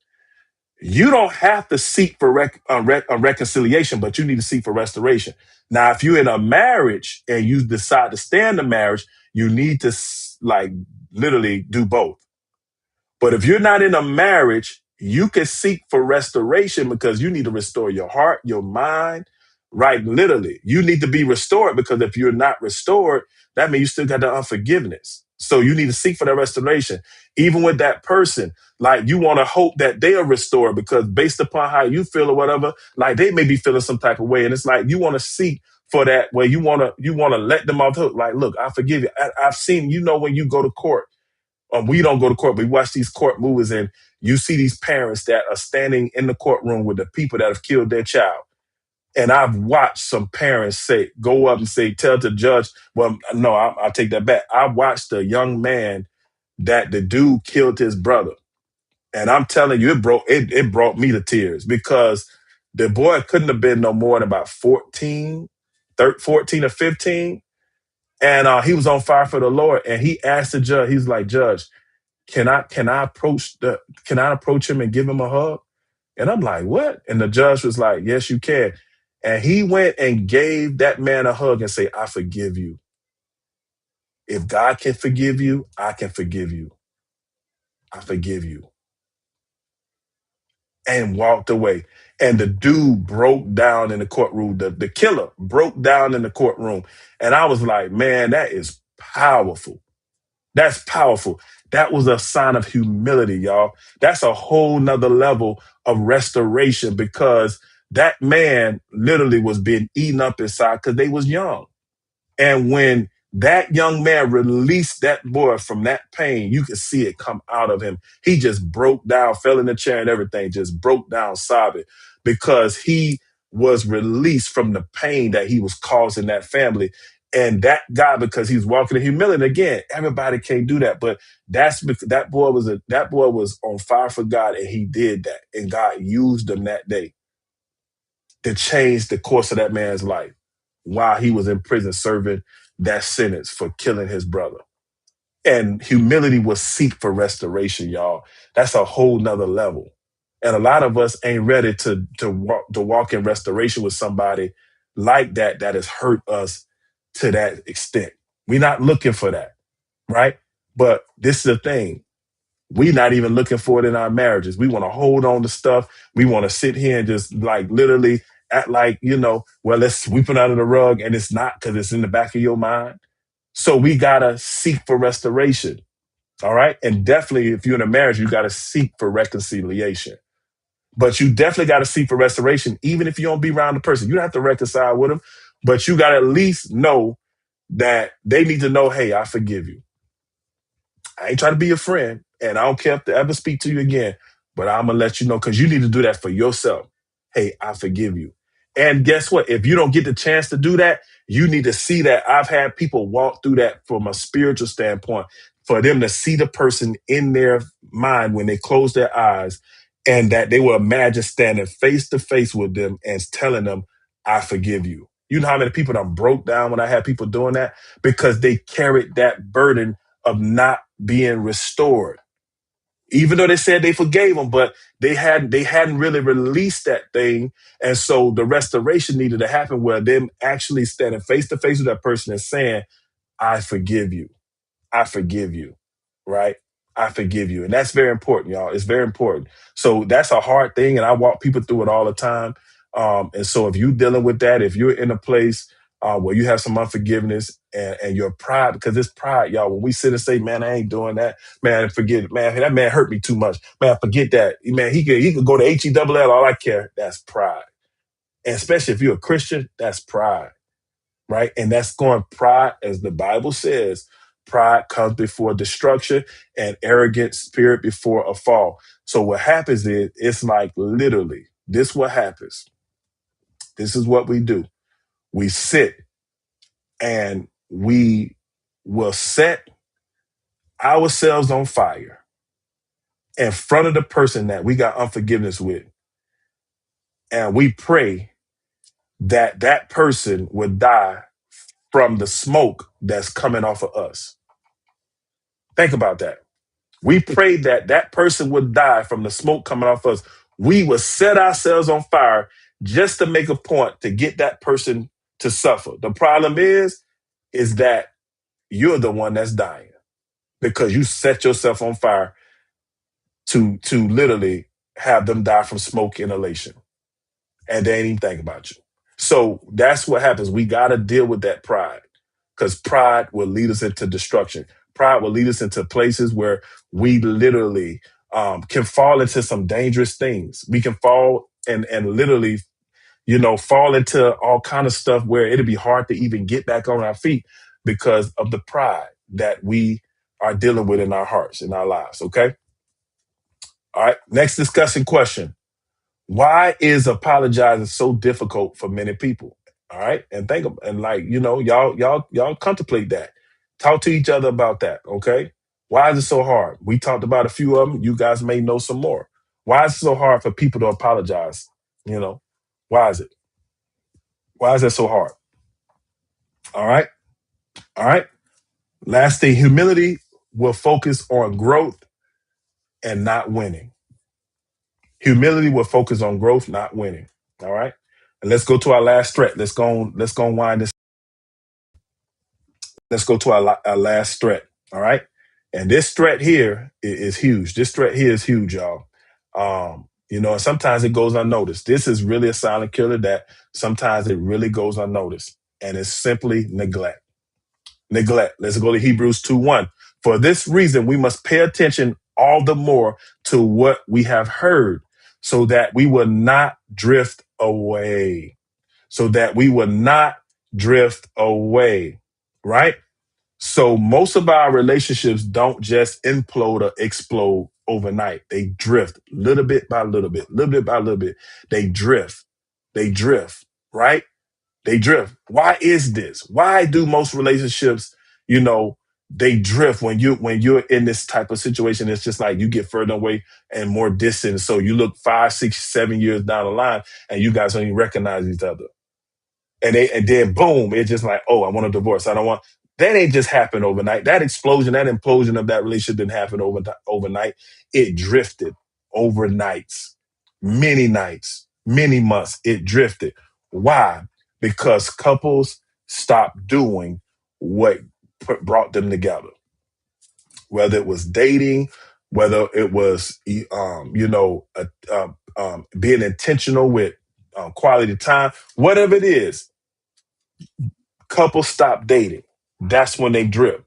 You don't have to seek for reconciliation, but you need to seek for restoration. Now, if you're in a marriage and you decide to stay in the marriage, you need to like literally do both. But if you're not in a marriage, you can seek for restoration because you need to restore your heart, your mind, right? Literally, you need to be restored because if you're not restored, that means you still got the unforgiveness. So you need to seek for that restoration. Even with that person, like you want to hope that they are restored because based upon how you feel or whatever, like they may be feeling some type of way. And it's like you want to seek for that where you want to let them off the hook. Like, look, I forgive you. I've seen, when you go to court, we don't go to court, but we watch these court movies and you see these parents that are standing in the courtroom with the people that have killed their child. And I've watched some parents go up and tell the judge, well, no, I'll take that back. I watched a young man that the dude killed his brother. And I'm telling you, it brought me to tears because the boy couldn't have been no more than about 14 or 15. And he was on fire for the Lord. And he asked the judge, he's like, Judge, can I approach him and give him a hug? And I'm like, what? And the judge was like, yes, you can. And he went and gave that man a hug and say, I forgive you. If God can forgive you, I can forgive you. I forgive you. And walked away. And the dude broke down in the courtroom. The killer broke down in the courtroom. And I was like, man, that is powerful. That's powerful. That was a sign of humility, y'all. That's a whole nother level of restoration because that man literally was being eaten up inside because they was young. And when that young man released that boy from that pain, you could see it come out of him. He just broke down, fell in the chair and everything, just broke down sobbing because he was released from the pain that he was causing that family. And that guy, because he's walking in humility again, everybody can't do that. But that's because that boy was on fire for God, and he did that. And God used him that day to change the course of that man's life while he was in prison serving that sentence for killing his brother. And humility will seek for restoration, y'all. That's a whole nother level. And a lot of us ain't ready to walk in restoration with somebody like that has hurt us to that extent. We're not looking for that, right? But this is the thing. We're not even looking for it in our marriages. We want to hold on to stuff. We want to sit here and just like literally act like, well, let's sweep it under the rug. And it's not because it's in the back of your mind. So we got to seek for restoration. All right. And definitely, if you're in a marriage, you got to seek for reconciliation. But you definitely got to seek for restoration, even if you don't be around the person. You don't have to reconcile with them, but you got to at least know that they need to know, hey, I forgive you. I ain't trying to be your friend, and I don't care if they ever speak to you again, but I'm going to let you know because you need to do that for yourself. Hey, I forgive you. And guess what? If you don't get the chance to do that, you need to see that. I've had people walk through that from a spiritual standpoint. for them to see the person in their mind when they close their eyes, and that they will imagine standing face to face with them and telling them, I forgive you. You know how many people that broke down when I had people doing that? Because they carried that burden of not being restored. Even though they said they forgave them, but they hadn't really released that thing. And so the restoration needed to happen where them actually standing face to face with that person and saying, I forgive you. I forgive you, right? I forgive you. And that's very important, y'all. It's very important. So that's a hard thing. And I walk people through it all the time. And so if you're dealing with that, if you're in a place where you have some unforgiveness and your pride, because it's pride, y'all, when we sit and say, man, I ain't doing that, man, forget it. Man, that man hurt me too much. Man, forget that. Man, he could go to HELL, all I care. That's pride. And especially if you're a Christian, that's pride, right? And that's going pride, as the Bible says, pride comes before destruction and arrogant spirit before a fall. So what happens is it's like literally this what happens. This is what we do. We sit and we will set ourselves on fire in front of the person that we got unforgiveness with. And we pray that that person would die from the smoke that's coming off of us. Think about that. We prayed that that person would die from the smoke coming off us. We would set ourselves on fire just to make a point to get that person to suffer. The problem is that you're the one that's dying because you set yourself on fire to literally have them die from smoke inhalation. And they ain't even think about you. So that's what happens. We got to deal with that pride because pride will lead us into destruction. Pride will lead us into places where we literally can fall into some dangerous things. We can fall and literally, fall into all kind of stuff where it'll be hard to even get back on our feet because of the pride that we are dealing with in our hearts, in our lives. Okay. All right. Next discussion question. Why is apologizing so difficult for many people? All right. And y'all contemplate that. Talk to each other about that. Okay. Why is it so hard? We talked about a few of them. You guys may know some more. Why is it so hard for people to apologize? Why is it? Why is that so hard? All right. All right. Last thing, humility will focus on growth and not winning. Humility will focus on growth, not winning. All right. And let's go to our last threat. Let's go wind this. Let's go to our last threat. All right. And this threat here is huge. This threat here is huge, y'all. And sometimes it goes unnoticed. This is really a silent killer that sometimes it really goes unnoticed. And it's simply neglect. Neglect. Let's go to Hebrews 2:1. For this reason, we must pay attention all the more to what we have heard so that we will not drift away. So that we will not drift away. Right? So most of our relationships don't just implode or explode overnight. They drift little bit by little bit, little bit by little bit. They drift. They drift, right? They drift. Why is this? Why do most relationships, they drift when you're in this type of situation? It's just like you get further away and more distant. So you look 5, 6, 7 years down the line and you guys don't even recognize each other. And then boom, it's just like, oh, I want a divorce. I don't want that. Ain't just happened overnight. That explosion, that implosion of that relationship didn't happen overnight. It drifted over nights, many months. It drifted. Why? Because couples stopped doing what brought them together. Whether it was dating, whether it was being intentional with quality time, whatever it is. Couples stop dating. That's when they drift.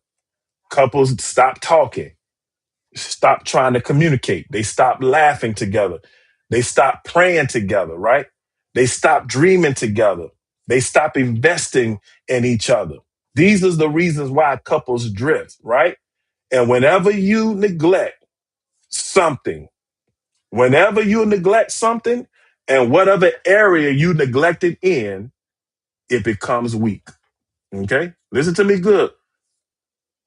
Couples stop talking, stop trying to communicate. They stop laughing together. They stop praying together, right? They stop dreaming together. They stop investing in each other. These are the reasons why couples drift, right? And something, whenever you neglect something and whatever area you neglected in, it becomes weak. Okay? Listen to me good.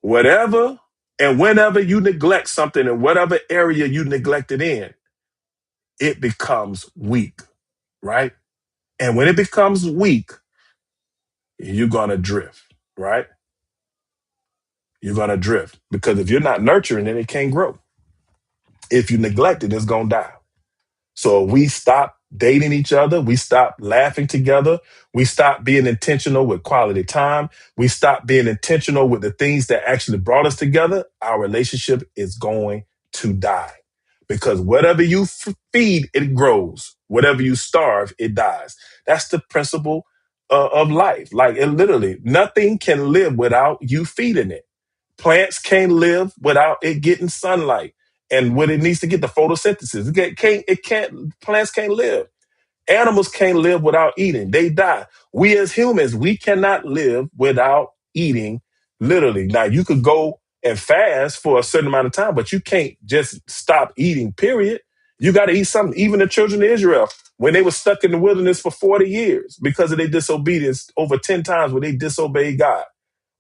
Whatever And whenever you neglect something in whatever area you neglect it in, it becomes weak, right? And when it becomes weak, you're going to drift, right? You're going to drift because if you're not nurturing it, it can't grow. If you neglect it, it's going to die. So we stop dating each other. We stop laughing together. We stop being intentional with quality time. We stop being intentional with the things that actually brought us together. Our relationship is going to die because whatever you feed, it grows. Whatever you starve, it dies. That's the principle of life. Like it literally, nothing can live without you feeding it. Plants can't live without it getting sunlight and what it needs to get the photosynthesis. Plants can't live. Animals can't live without eating. They die. We as humans, we cannot live without eating, literally. Now, you could go and fast for a certain amount of time, but you can't just stop eating, period. You got to eat something. Even the children of Israel, when they were stuck in the wilderness for 40 years because of their disobedience, over 10 times when they disobeyed God,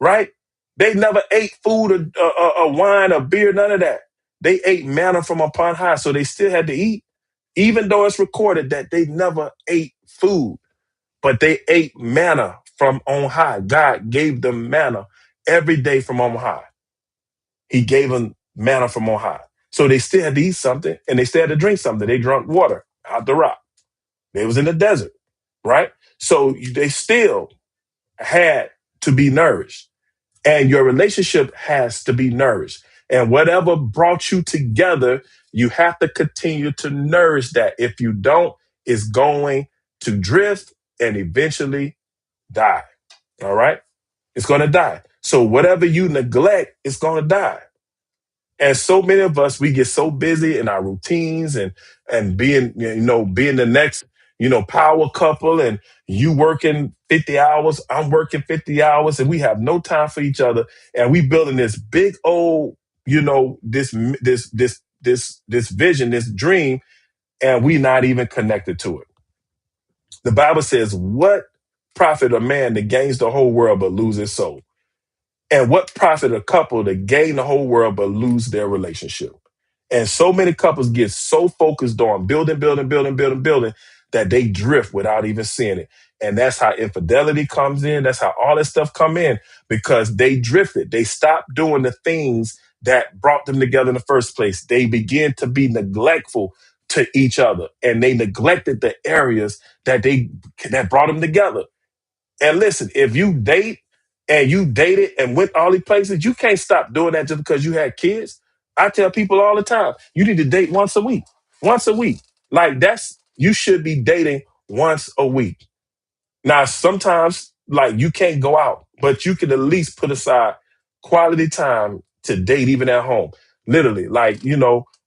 right? They never ate food or wine or beer, none of that. They ate manna from upon high, so they still had to eat, even though it's recorded that they never ate food, but they ate manna from on high. God gave them manna every day from on high. He gave them manna from on high. So they still had to eat something and they still had to drink something. They drank water out the rock. They was in the desert, right? So they still had to be nourished. And your relationship has to be nourished. And whatever brought you together, you have to continue to nourish that. If you don't, it's going to drift and eventually die. All right? It's going to die. So whatever you neglect, it's going to die. And so many of us, we get so busy in our routines and being, being the next, power couple, and you working 50 hours, I'm working 50 hours, and we have no time for each other. And we building this big old, this vision, this dream, and we not even connected to it. The Bible says, what profit a man that gains the whole world but lose his soul? And what profit a couple that gain the whole world but lose their relationship? And so many couples get so focused on building that they drift without even seeing it. And that's how infidelity comes in. That's how all this stuff come in because they drifted. They stopped doing the things that brought them together in the first place. They began to be neglectful to each other and they neglected the areas that brought them together. And listen, if you date and you dated and went all these places, you can't stop doing that just because you had kids. I tell people all the time, you need to date once a week. Once a week. Like you should be dating once a week. Now, sometimes like you can't go out, but you can at least put aside quality time to date even at home. Literally, like,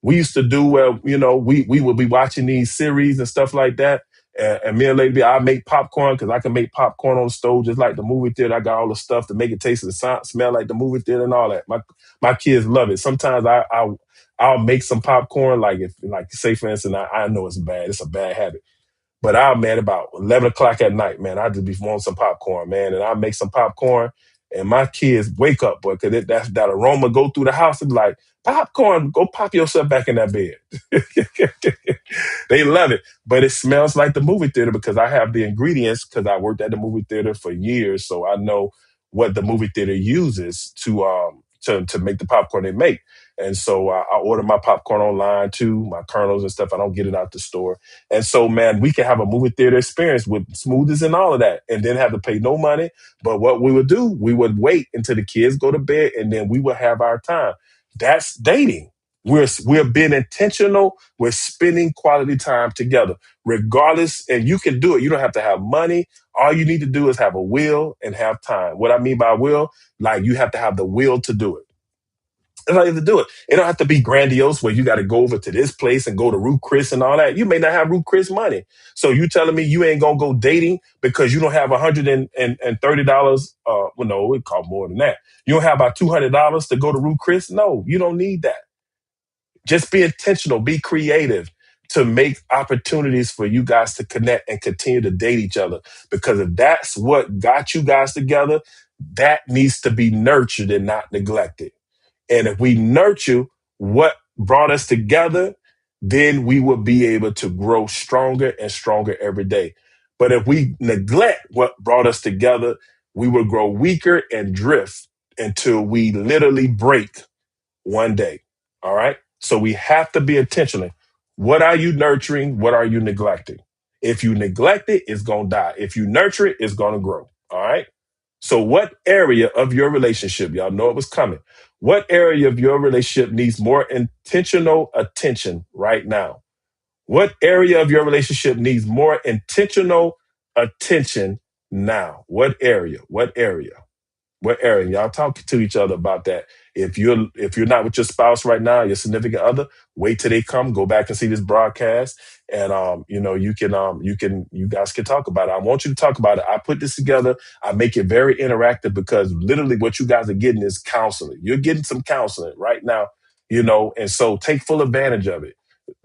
we used to do where, we would be watching these series and stuff like that. And me and Lady, I make popcorn because I can make popcorn on the stove just like the movie theater. I got all the stuff to make it taste and smell like the movie theater and all that. My kids love it. Sometimes I'll make some popcorn, like say for instance, I know it's bad. It's a bad habit. But man, about 11 o'clock at night, man, I just be wanting some popcorn, man. And I make some popcorn and my kids wake up, boy, because that aroma go through the house and be like, popcorn, go pop yourself back in that bed. They love it. But it smells like the movie theater because I have the ingredients because I worked at the movie theater for years. So I know what the movie theater uses to make the popcorn they make. And so I order my popcorn online too, my kernels and stuff. I don't get it out the store. And so, man, we can have a movie theater experience with smoothies and all of that and then have to pay no money. But what we would do, we would wait until the kids go to bed and then we would have our time. That's dating. We're being intentional. We're spending quality time together, regardless. And you can do it. You don't have to have money. All you need to do is have a will and have time. What I mean by will, like you have to have the will to do it. That's how you have to do it. It don't have to be grandiose where you got to go over to this place and go to Ruth Chris and all that. You may not have Ruth Chris money. So you telling me you ain't going to go dating because you don't have $130. Well, no, it costs more than that. You don't have about $200 to go to Ruth Chris. No, you don't need that. Just be intentional, be creative to make opportunities for you guys to connect and continue to date each other. Because if that's what got you guys together, that needs to be nurtured and not neglected. And if we nurture what brought us together, then we will be able to grow stronger and stronger every day. But if we neglect what brought us together, we will grow weaker and drift until we literally break one day. All right. So we have to be intentional. What are you nurturing? What are you neglecting? If you neglect it, it's going to die. If you nurture it, it's going to grow. All right. So what area of your relationship, y'all know it was coming, what area of your relationship needs more intentional attention right now? What area of your relationship needs more intentional attention now? What area? What area? What area? Y'all talk to each other about that. If you're not with your spouse right now, your significant other, wait till they come. Go back and see this broadcast, and you guys can talk about it. I want you to talk about it. I put this together. I make it very interactive because literally what you guys are getting is counseling. You're getting some counseling right now, and so take full advantage of it.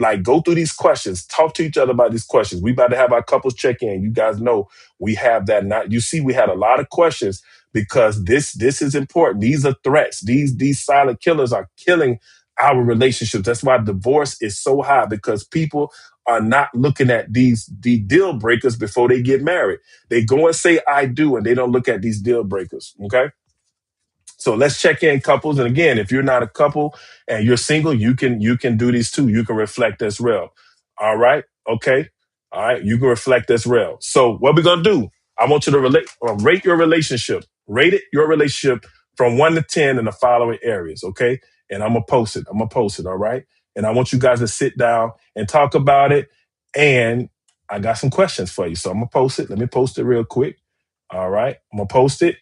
Like go through these questions, talk to each other about these questions. We about to have our couples check in. You guys know we have that. Not you see, we had a lot of questions because this is important. These are threats. These silent killers are killing our relationships. That's why divorce is so high because people are not looking at the deal breakers before they get married. They go and say I do, and they don't look at these deal breakers. Okay. So let's check in couples. And again, if you're not a couple and you're single, you can do these too. You can reflect as well. All right. Okay. All right. You can reflect as well. So what we're gonna do, I want you to rate your relationship. Rate it your relationship from 1 to 10 in the following areas. Okay. And I'm gonna post it. I'm gonna post it. All right. And I want you guys to sit down and talk about it. And I got some questions for you. So I'm gonna post it. Let me post it real quick. All right. I'm gonna post it.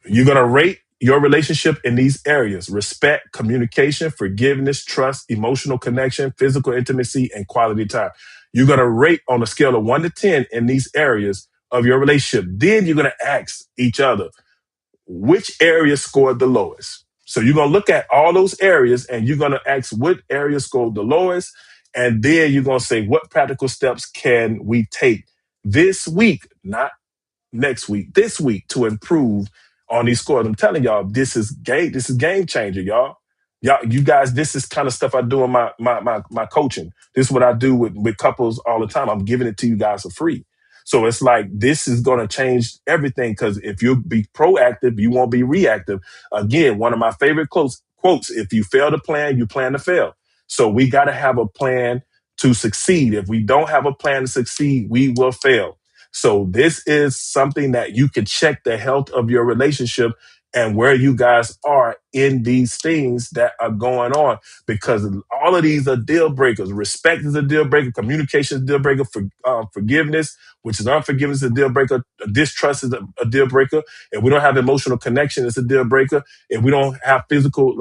You're going to rate your relationship in these areas: respect, communication, forgiveness, trust, emotional connection, physical intimacy, and quality time. You're going to rate on a scale of 1 to 10 in these areas of your relationship. Then you're going to ask each other, which area scored the lowest? So you're going to look at all those areas and you're going to ask what area scored the lowest. And then you're going to say, what practical steps can we take this week, not next week, this week, to improve on these scores. I'm telling y'all, this is game. This is game changer, y'all. Y'all, you guys, this is kind of stuff I do in my coaching. This is what I do with couples all the time. I'm giving it to you guys for free. So it's like this is going to change everything because if you be proactive, you won't be reactive. Again, one of my favorite quotes: "If you fail to plan, you plan to fail." So we got to have a plan to succeed. If we don't have a plan to succeed, we will fail. So this is something that you can check the health of your relationship and where you guys are in these things that are going on, because all of these are deal breakers. Respect is a deal breaker. Communication is a deal breaker. Forgiveness, which is unforgiveness, is a deal breaker. Distrust is a deal breaker. If we don't have emotional connection, it's a deal breaker. If we don't have physical,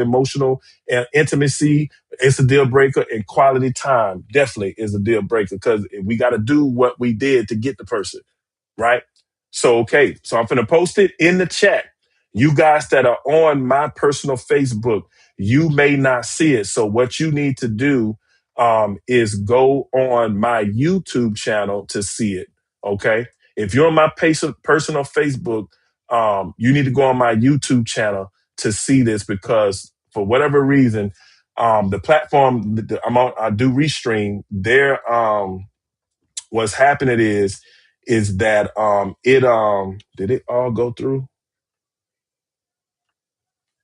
emotional, and intimacy, it's a deal breaker. And quality time definitely is a deal breaker because we got to do what we did to get the person, right? So, okay. So I'm going to post it in the chat. You guys that are on my personal Facebook, you may not see it. So what you need to do is go on my YouTube channel to see it. Okay. If you're on my personal Facebook, you need to go on my YouTube channel to see this because for whatever reason, the platform that I'm on, I do restream there. What's happening is that it did it all go through?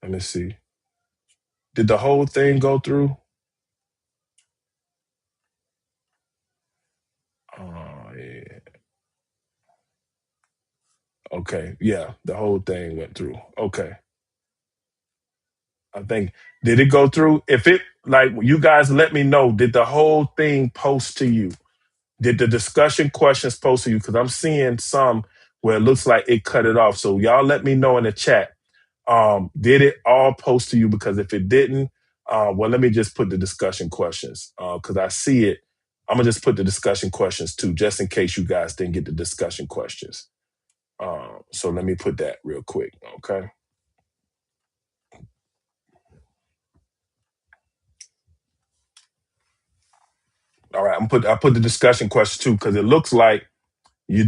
Let me see. Did the whole thing go through? Oh yeah. Okay. Yeah, the whole thing went through. Okay. I think did it go through? If it like you guys let me know, did the whole thing post to you? Did the discussion questions post to you? Because I'm seeing some where it looks like it cut it off. So y'all let me know in the chat. Did it all post to you? Because if it didn't, well, let me just put the discussion questions because I see it. I'm gonna just put the discussion questions too, just in case you guys didn't get the discussion questions. So let me put that real quick. Okay. All right. I put the discussion questions too because it looks like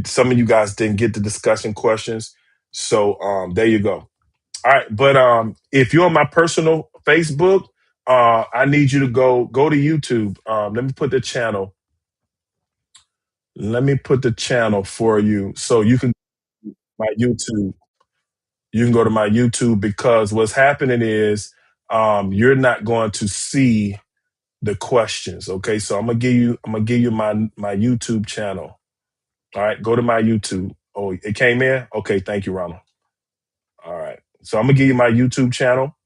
some of you guys didn't get the discussion questions. So there you go. All right, but if you're on my personal Facebook, I need you to go to YouTube. Let me put the channel. Let me put the channel for you so you can my YouTube. You can go to my YouTube because what's happening is you're not going to see the questions. Okay, so I'm gonna give you my YouTube channel. All right, go to my YouTube. Oh, it came in. Okay, thank you, Ronald. All right, so I'm gonna give you my YouTube channel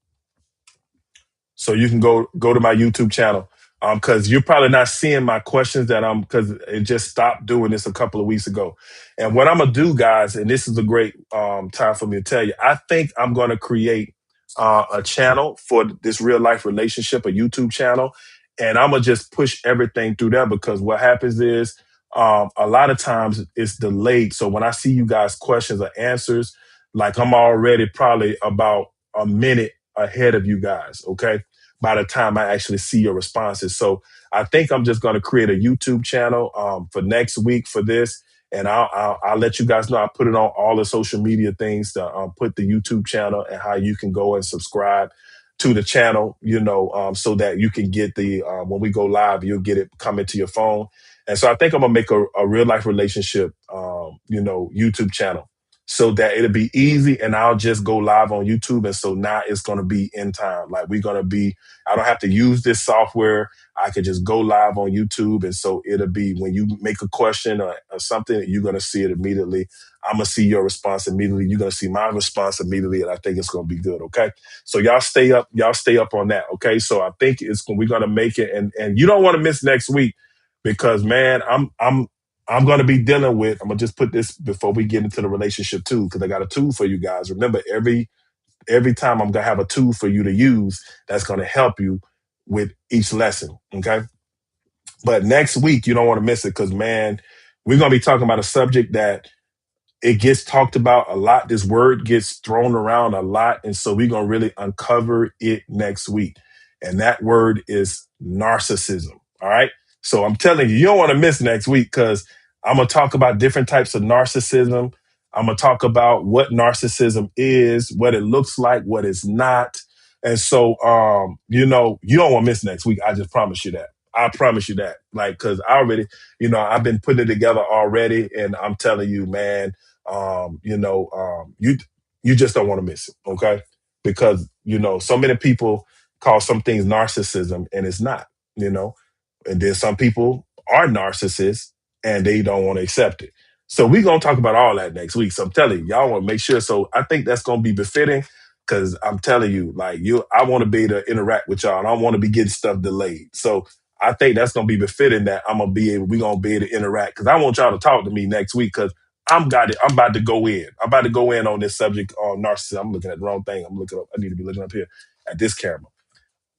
so you can go to my YouTube channel. Because you're probably not seeing my questions that I'm because it just stopped doing this a couple of weeks ago. And what I'm gonna do, guys, and this is a great time for me to tell you, I think I'm gonna create a channel for this real life relationship, a YouTube channel, and I'm gonna just push everything through there because what happens is a lot of times it's delayed. So when I see you guys questions or answers, like I'm already probably about a minute ahead of you guys. Okay, by the time I actually see your responses. So I think I'm just going to create a YouTube channel for next week for this. And I'll let you guys know. I put it on all the social media things to put the YouTube channel and how you can go and subscribe to the channel, so that you can get the, when we go live, you'll get it coming to your phone. And so I think I'm going to make a real life relationship, YouTube channel so that it'll be easy and I'll just go live on YouTube. And so now it's going to be in time. Like we're going to be, I don't have to use this software. I could just go live on YouTube. And so it'll be when you make a question or something, you're going to see it immediately. I'm going to see your response immediately. You're going to see my response immediately. And I think it's going to be good. Okay. So y'all stay up on that. Okay. So I think we're going to make it. And you don't want to miss next week because man, I'm going to be dealing with, I'm going to just put this before we get into the relationship too, because I got a tool for you guys. Remember, every time I'm going to have a tool for you to use that's going to help you with each lesson. Okay. But next week, you don't want to miss it because, man, we're going to be talking about a subject that it gets talked about a lot. This word gets thrown around a lot. And so we're going to really uncover it next week. And that word is narcissism. All right. So I'm telling you, you don't want to miss next week because I'm going to talk about different types of narcissism. I'm going to talk about what narcissism is, what it looks like, what it's not. And so, you don't want to miss next week. I just promise you that. I promise you that. Like, cause I already, I've been putting it together already. And I'm telling you, man, you just don't want to miss it, okay? Because so many people call some things narcissism, and it's not, you know. And then some people are narcissists, and they don't want to accept it. So we're gonna talk about all that next week. So I'm telling you, y'all want to make sure. So I think that's gonna be befitting, because I'm telling you, like I want to be able to interact with y'all. And I don't want to be getting stuff delayed. So I think that's gonna be befitting that we're gonna be able to interact because I want y'all to talk to me next week because I'm got it. I'm about to go in. I'm about to go in on this subject on narcissism. I'm looking at the wrong thing. I'm looking up. I need to be looking up here at this camera.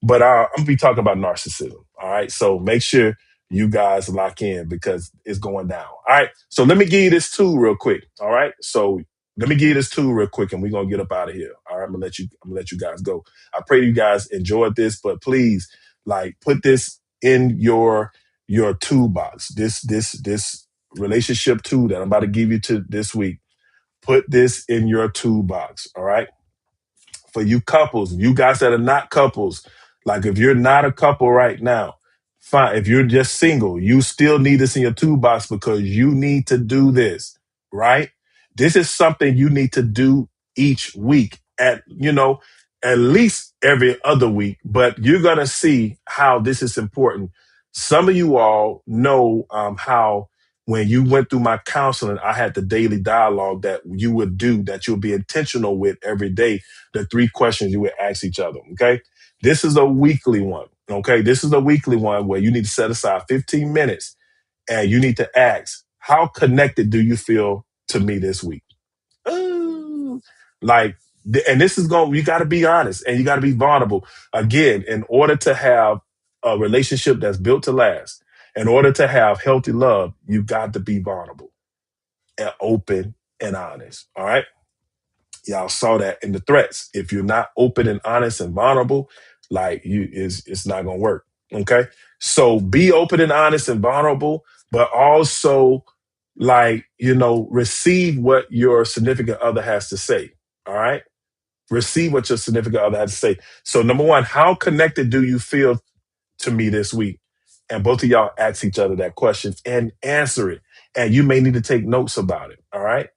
But I'm gonna be talking about narcissism. All right. So make sure you guys lock in because it's going down. All right. So let me give you this tool real quick. All right. So let me give you this tool real quick and we're gonna get up out of here. All right. I'm gonna let you guys go. I pray you guys enjoyed this, but please put this in your toolbox. This relationship tool that I'm about to give you to this week. Put this in your toolbox. All right. For you couples, you guys that are not couples, like if you're not a couple right now, fine. If you're just single, you still need this in your toolbox because you need to do this, right? This is something you need to do each week at least every other week, but you're going to see how this is important. Some of you all know how when you went through my counseling, I had the daily dialogue that you would do, that you'll be intentional with every day, the 3 questions you would ask each other. Okay. This is a weekly one. Okay. This is a weekly one where you need to set aside 15 minutes and you need to ask, how connected do you feel to me this week? Ooh. And this is you got to be honest and you got to be vulnerable. Again, in order to have a relationship that's built to last, in order to have healthy love, you got to be vulnerable and open and honest. All right. Y'all saw that in the threats. If you're not open and honest and vulnerable, it's not gonna work. Okay. So be open and honest and vulnerable, but also receive what your significant other has to say. All right. Receive what your significant other has to say. So, number one, how connected do you feel to me this week? And both of y'all ask each other that question and answer it. And you may need to take notes about it. All right.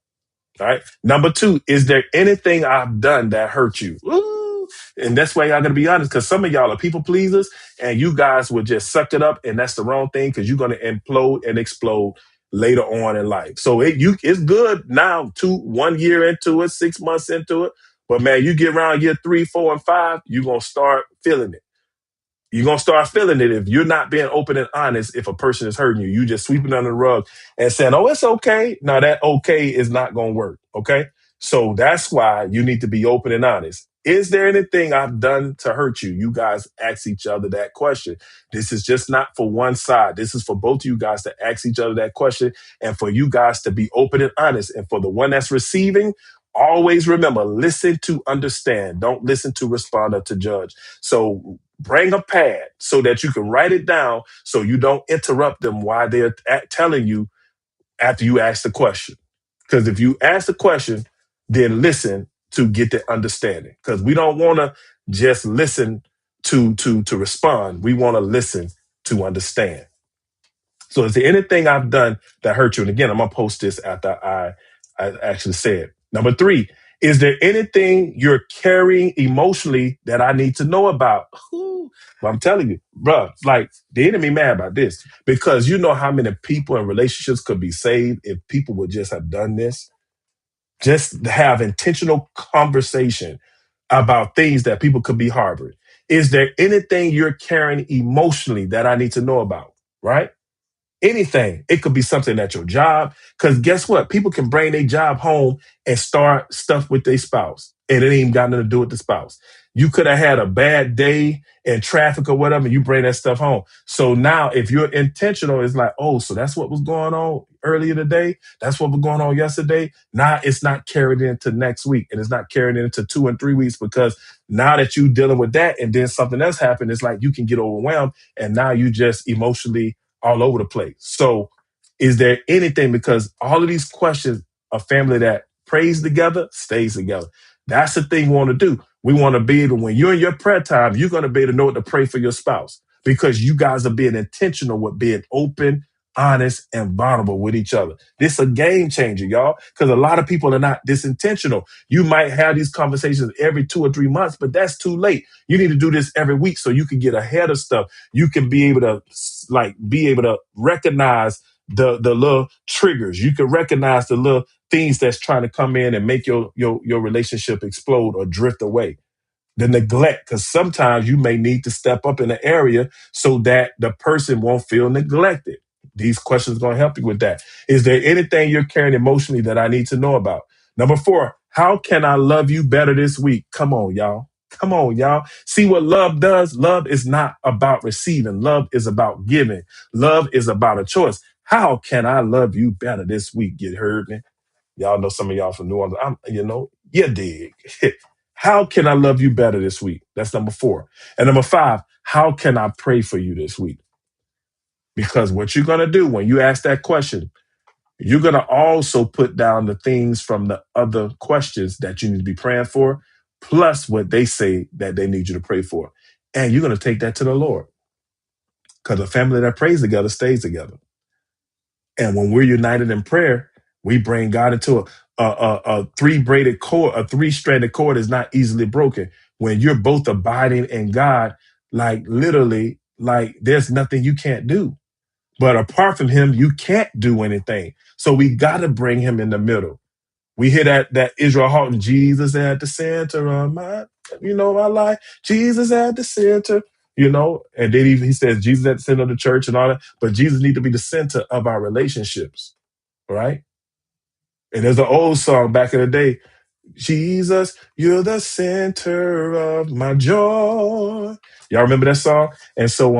All right. Number two, is there anything I've done that hurt you? Ooh. And that's why y'all gotta be honest, because some of y'all are people pleasers and you guys will just suck it up, and that's the wrong thing because you're gonna implode and explode later on in life. So it's good now, 1 year into it, 6 months into it. But man, you get around year 3, 4, and 5, you're gonna start feeling it. You're gonna start feeling it if you're not being open and honest. If a person is hurting you, you just sweeping under the rug and saying, "Oh, it's okay." Now that okay is not gonna work. Okay, so that's why you need to be open and honest. Is there anything I've done to hurt you? You guys ask each other that question. This is just not for one side. This is for both of you guys to ask each other that question, and for you guys to be open and honest. And for the one that's receiving, always remember: listen to understand. Don't listen to respond or to judge. So bring a pad so that you can write it down so you don't interrupt them while they're telling you after you ask the question. Because if you ask the question, then listen to get the understanding. Because we don't want to just listen to respond. We want to listen to understand. So is there anything I've done that hurt you? And again, I'm gonna post this after I actually say it. Number three, is there anything you're carrying emotionally that I need to know about? Ooh, well, I'm telling you, bro, like the enemy mad about this because you know how many people and relationships could be saved if people would just have done this. Just have intentional conversation about things that people could be harboring. Is there anything you're carrying emotionally that I need to know about? Right? Anything. It could be something at your job. Because guess what? People can bring their job home and start stuff with their spouse. And it ain't even got nothing to do with the spouse. You could have had a bad day in traffic or whatever, and you bring that stuff home. So now if you're intentional, it's like, oh, so that's what was going on earlier today. That's what was going on yesterday. Now it's not carried into next week. And it's not carried into 2 and 3 weeks because now that you're dealing with that and then something else happened, it's like you can get overwhelmed. And now you just emotionally all over the place. So is there anything, because all of these questions, a family that prays together stays together. That's the thing we want to do. We want to be able, when you're in your prayer time, you're going to be able to know what to pray for your spouse because you guys are being intentional with being open, honest, and vulnerable with each other. This is a game changer, y'all, because a lot of people are not this intentional. You might have these conversations every 2 or 3 months, but that's too late. You need to do this every week so you can get ahead of stuff. You can be able to recognize the little triggers. You can recognize the little things that's trying to come in and make your relationship explode or drift away. The neglect, because sometimes you may need to step up in an area so that the person won't feel neglected. These questions are going to help you with that. Is there anything you're carrying emotionally that I need to know about? Number 4, how can I love you better this week? Come on, y'all. Come on, y'all. See what love does? Love is not about receiving. Love is about giving. Love is about a choice. How can I love you better this week? You heard me? Y'all know some of y'all from New Orleans. You dig. How can I love you better this week? That's number 4. And number 5, how can I pray for you this week? Because what you're going to do when you ask that question, you're going to also put down the things from the other questions that you need to be praying for, plus what they say that they need you to pray for. And you're going to take that to the Lord. Because a family that prays together stays together. And when we're united in prayer, we bring God into a three-braided cord. A three-stranded cord is not easily broken. When you're both abiding in God, like literally, like there's nothing you can't do. But apart from him, you can't do anything. So we got to bring him in the middle. We hear that Israel Houghton, Jesus at the center of my life. Jesus at the center, and then he says Jesus at the center of the church and all that. But Jesus needs to be the center of our relationships, right? And there's an old song back in the day, Jesus, you're the center of my joy. Y'all remember that song? And so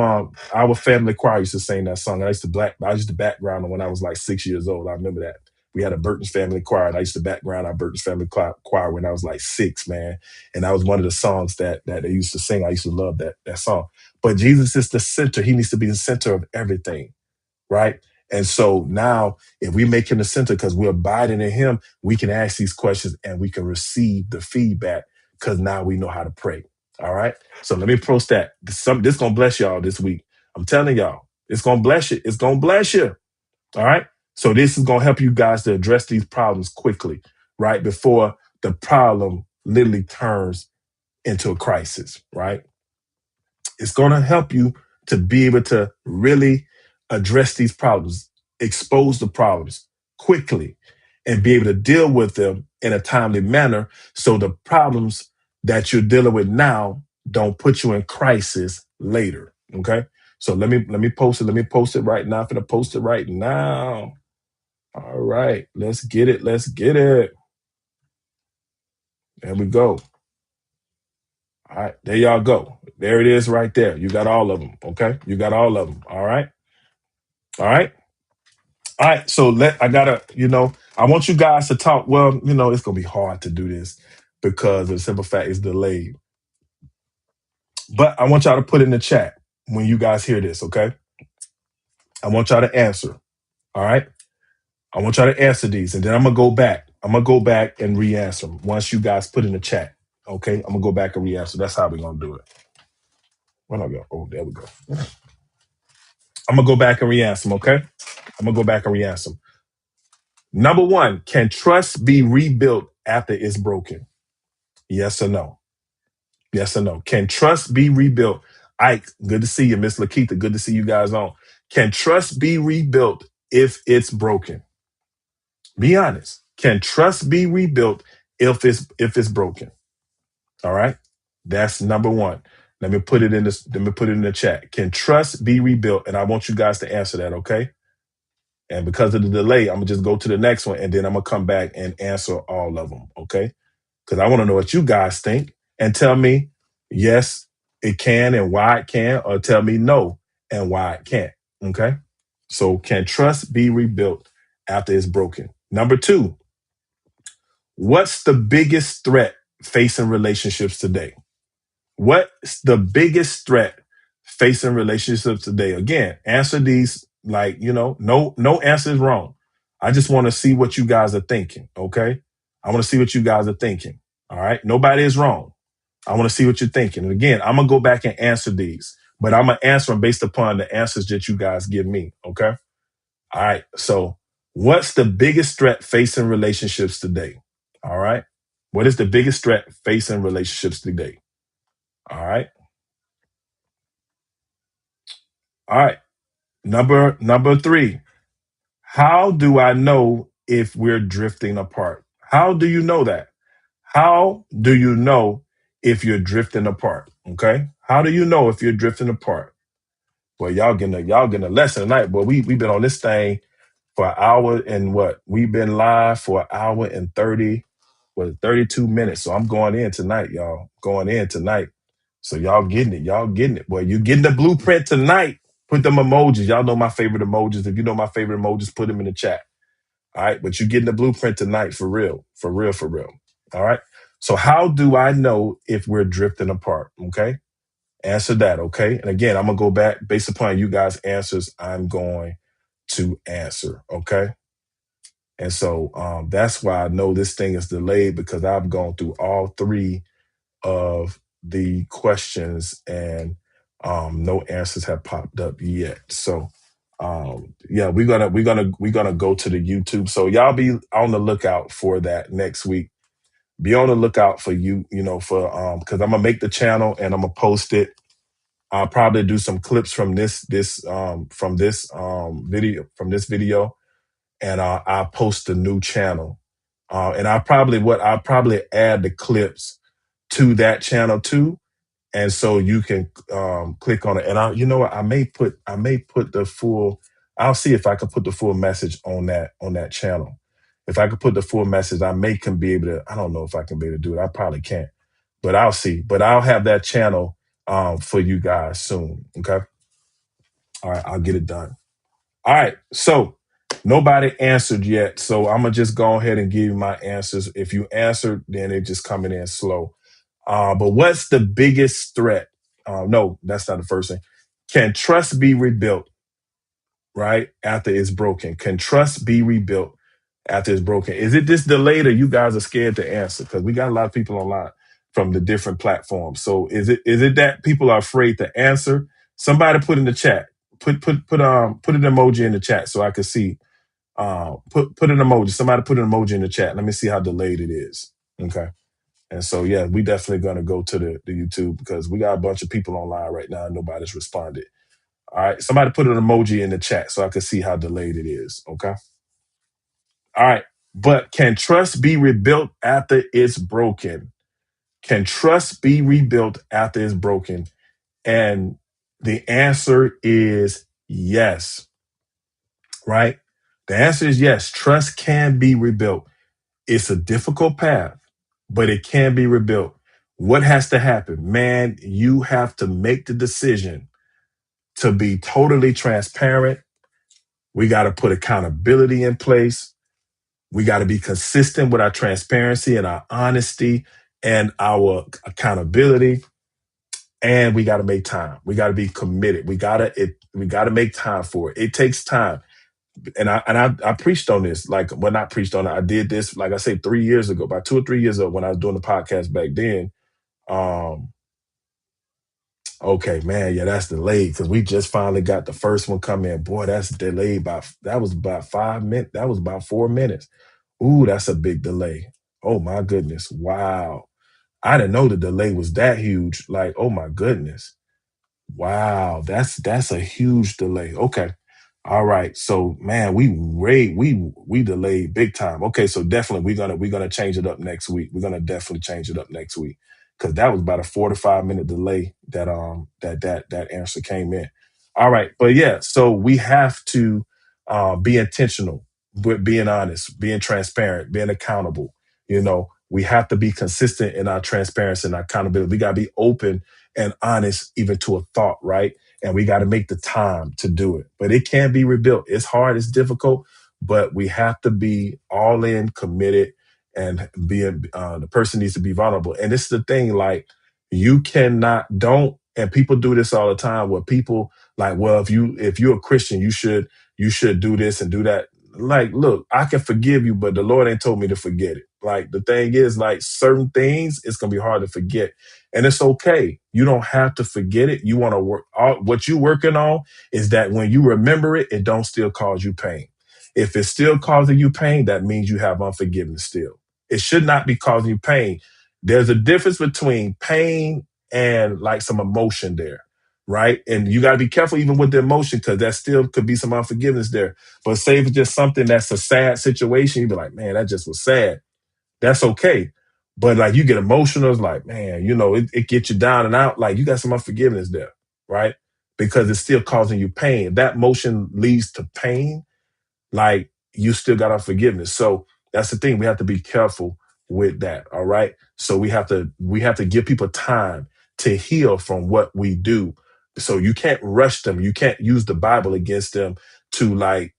our family choir used to sing that song. I used to background when I was like 6 years old. I remember that. We had a Burton's family choir, and I used to background our Burton's family choir when I was like 6, man. And that was one of the songs that they used to sing. I used to love that song. But Jesus is the center. He needs to be the center of everything, right? And so now, if we make him the center because we're abiding in him, we can ask these questions and we can receive the feedback because now we know how to pray. All right. So let me post that. This gonna bless y'all this week. I'm telling y'all, it's gonna bless you. It's gonna bless you. All right. So this is gonna help you guys to address these problems quickly, right? Before the problem literally turns into a crisis, right? It's going to help you to be able to really address these problems, expose the problems quickly, and be able to deal with them in a timely manner so the problems that you're dealing with now don't put you in crisis later. Okay. So let me post it. Let me post it right now. I'm gonna post it right now. All right. Let's get it. Let's get it. There we go. All right, there y'all go. There it is right there. You got all of them. Okay. You got all of them. All right. All right. All right. So I want you guys to talk. Well, it's gonna be hard to do this because the simple fact is delayed. But I want y'all to put in the chat when you guys hear this, okay? I want y'all to answer. All right. I want y'all to answer these, and then I'm gonna go back. I'm gonna go back and re-answer them once you guys put in the chat. Okay. I'm gonna go back and re-answer. That's how we're gonna do it. Where do I go? Oh, there we go. I'm gonna go back and re-answer them, okay? I'm gonna go back and re-answer them. Number one, can trust be rebuilt after it's broken? Yes or no? Yes or no? Can trust be rebuilt? Ike, good to see you. Miss Lakita, good to see you guys on. Can trust be rebuilt if it's broken? Be honest. Can trust be rebuilt if it's broken? All right. That's number one. Let me put it in this. Let me put it in the chat. Can trust be rebuilt? And I want you guys to answer that. Okay. And because of the delay, I'm gonna just go to the next one, and then I'm gonna come back and answer all of them. Okay. Because I want to know what you guys think, and tell me yes, it can and why it can, or tell me no and why it can't. Okay. So can trust be rebuilt after it's broken? Number two, what's the biggest threat facing relationships today? What's the biggest threat facing relationships today? Again, answer these like, no answer is wrong. I just want to see what you guys are thinking. Okay. I want to see what you guys are thinking. All right. Nobody is wrong. I want to see what you're thinking. And again, I'm going to go back and answer these, but I'm going to answer them based upon the answers that you guys give me. Okay. All right. So what's the biggest threat facing relationships today? All right. What is the biggest threat facing relationships today? All right. All right. Number three. How do I know if we're drifting apart? How do you know that? How do you know if you're drifting apart? Okay. How do you know if you're drifting apart? Well, y'all getting a lesson tonight. Boy, we've been on this thing for an hour and what? We've been live for an hour and 32 minutes. So I'm going in tonight, y'all. Going in tonight. So y'all getting it. Y'all getting it. Boy, you getting the blueprint tonight. Put them emojis. Y'all know my favorite emojis. If you know my favorite emojis, put them in the chat. All right. But you getting the blueprint tonight for real. For real, for real. All right. So how do I know if we're drifting apart? Okay. Answer that. Okay. And again, I'm going to go back based upon you guys' answers. I'm going to answer. Okay. And so that's why I know this thing is delayed, because I've gone through all three of the questions, and no answers have popped up yet. So yeah, we're gonna go to the YouTube. So y'all be on the lookout for that next week. Be on the lookout for for because I'm gonna make the channel and I'm gonna post it. I'll probably do some clips from this video, and I'll post the new channel. And I'll probably add the clips to that channel too, and so you can click on it. And I may put the full. I'll see if I can put the full message on that channel. If I could put the full message, can be able to. I don't know if I can be able to do it. I probably can't, but I'll see. But I'll have that channel for you guys soon. Okay. All right. I'll get it done. All right. So nobody answered yet. So I'm gonna just go ahead and give you my answers. If you answered, then it just coming in slow. But what's the biggest threat? No, that's not the first thing. Can trust be rebuilt, right, after it's broken? Can trust be rebuilt after it's broken? Is it this delayed, or you guys are scared to answer? Because we got a lot of people online. from the different platforms. So is it that people are afraid to answer? Somebody put in the chat. Put an emoji in the chat so I can see. Put an emoji. Somebody put an emoji in the chat. Let me see how delayed it is. Okay. And so yeah, we definitely gonna go to the YouTube because we got a bunch of people online right now and nobody's responded. All right. Somebody put an emoji in the chat so I can see how delayed it is. Okay. All right. But can trust be rebuilt after it's broken? Can trust be rebuilt after it's broken? And the answer is yes, right? The answer is yes. Trust can be rebuilt. It's a difficult path, but it can be rebuilt. What has to happen? Man, you have to make the decision to be totally transparent. We got to put accountability in place. We got to be consistent with our transparency and our honesty and our accountability. And we got to make time. We got to be committed. We got to make time for it. It takes time. And I preached on this, like, well, not preached on it. I did this, like I say, 3 years ago, about 2 or 3 years ago when I was doing the podcast back then. Um, okay, man, yeah, that's delayed because we just finally got the first one come in. Boy, that's delayed that was about 5 minutes. That was about 4 minutes. Ooh, that's a big delay. Oh my goodness. Wow. I didn't know the delay was that huge. Like, oh my goodness. Wow, that's a huge delay. Okay. All right. So man, we delayed big time. Okay, so definitely we're gonna change it up next week. We're gonna definitely change it up next week. Cause that was about a 4 to 5 minute delay that answer came in. All right, but yeah, so we have to be intentional with being honest, being transparent, being accountable. We have to be consistent in our transparency and our accountability. We gotta be open and honest even to a thought, right? And we got to make the time to do it. But it can be rebuilt. It's hard, it's difficult, but we have to be all in, committed, and the person needs to be vulnerable. And this is the thing, like you cannot don't. And people do this all the time. Where people like, well, if you're a Christian, you should do this and do that. Like, look, I can forgive you, but the Lord ain't told me to forget it. Like the thing is, like certain things, it's gonna be hard to forget. And it's okay. You don't have to forget it. You want to work. What you're working on is that when you remember it, it don't still cause you pain. If it's still causing you pain, that means you have unforgiveness still. It should not be causing you pain. There's a difference between pain and like some emotion there, right? And you got to be careful even with the emotion because that still could be some unforgiveness there. But say if it's just something that's a sad situation, you'd be like, man, that just was sad. That's okay. But like you get emotional, it's like, man, it gets you down and out. Like you got some unforgiveness there, right? Because it's still causing you pain. If that motion leads to pain, like you still got unforgiveness. So that's the thing. We have to be careful with that. All right. So we have to give people time to heal from what we do. So you can't rush them. You can't use the Bible against them to like,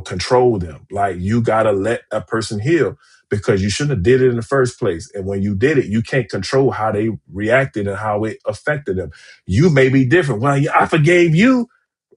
control them. Like you gotta let a person heal because you shouldn't have did it in the first place. And when you did it, you can't control how they reacted and how it affected them. You may be different. Well, yeah, I forgave you.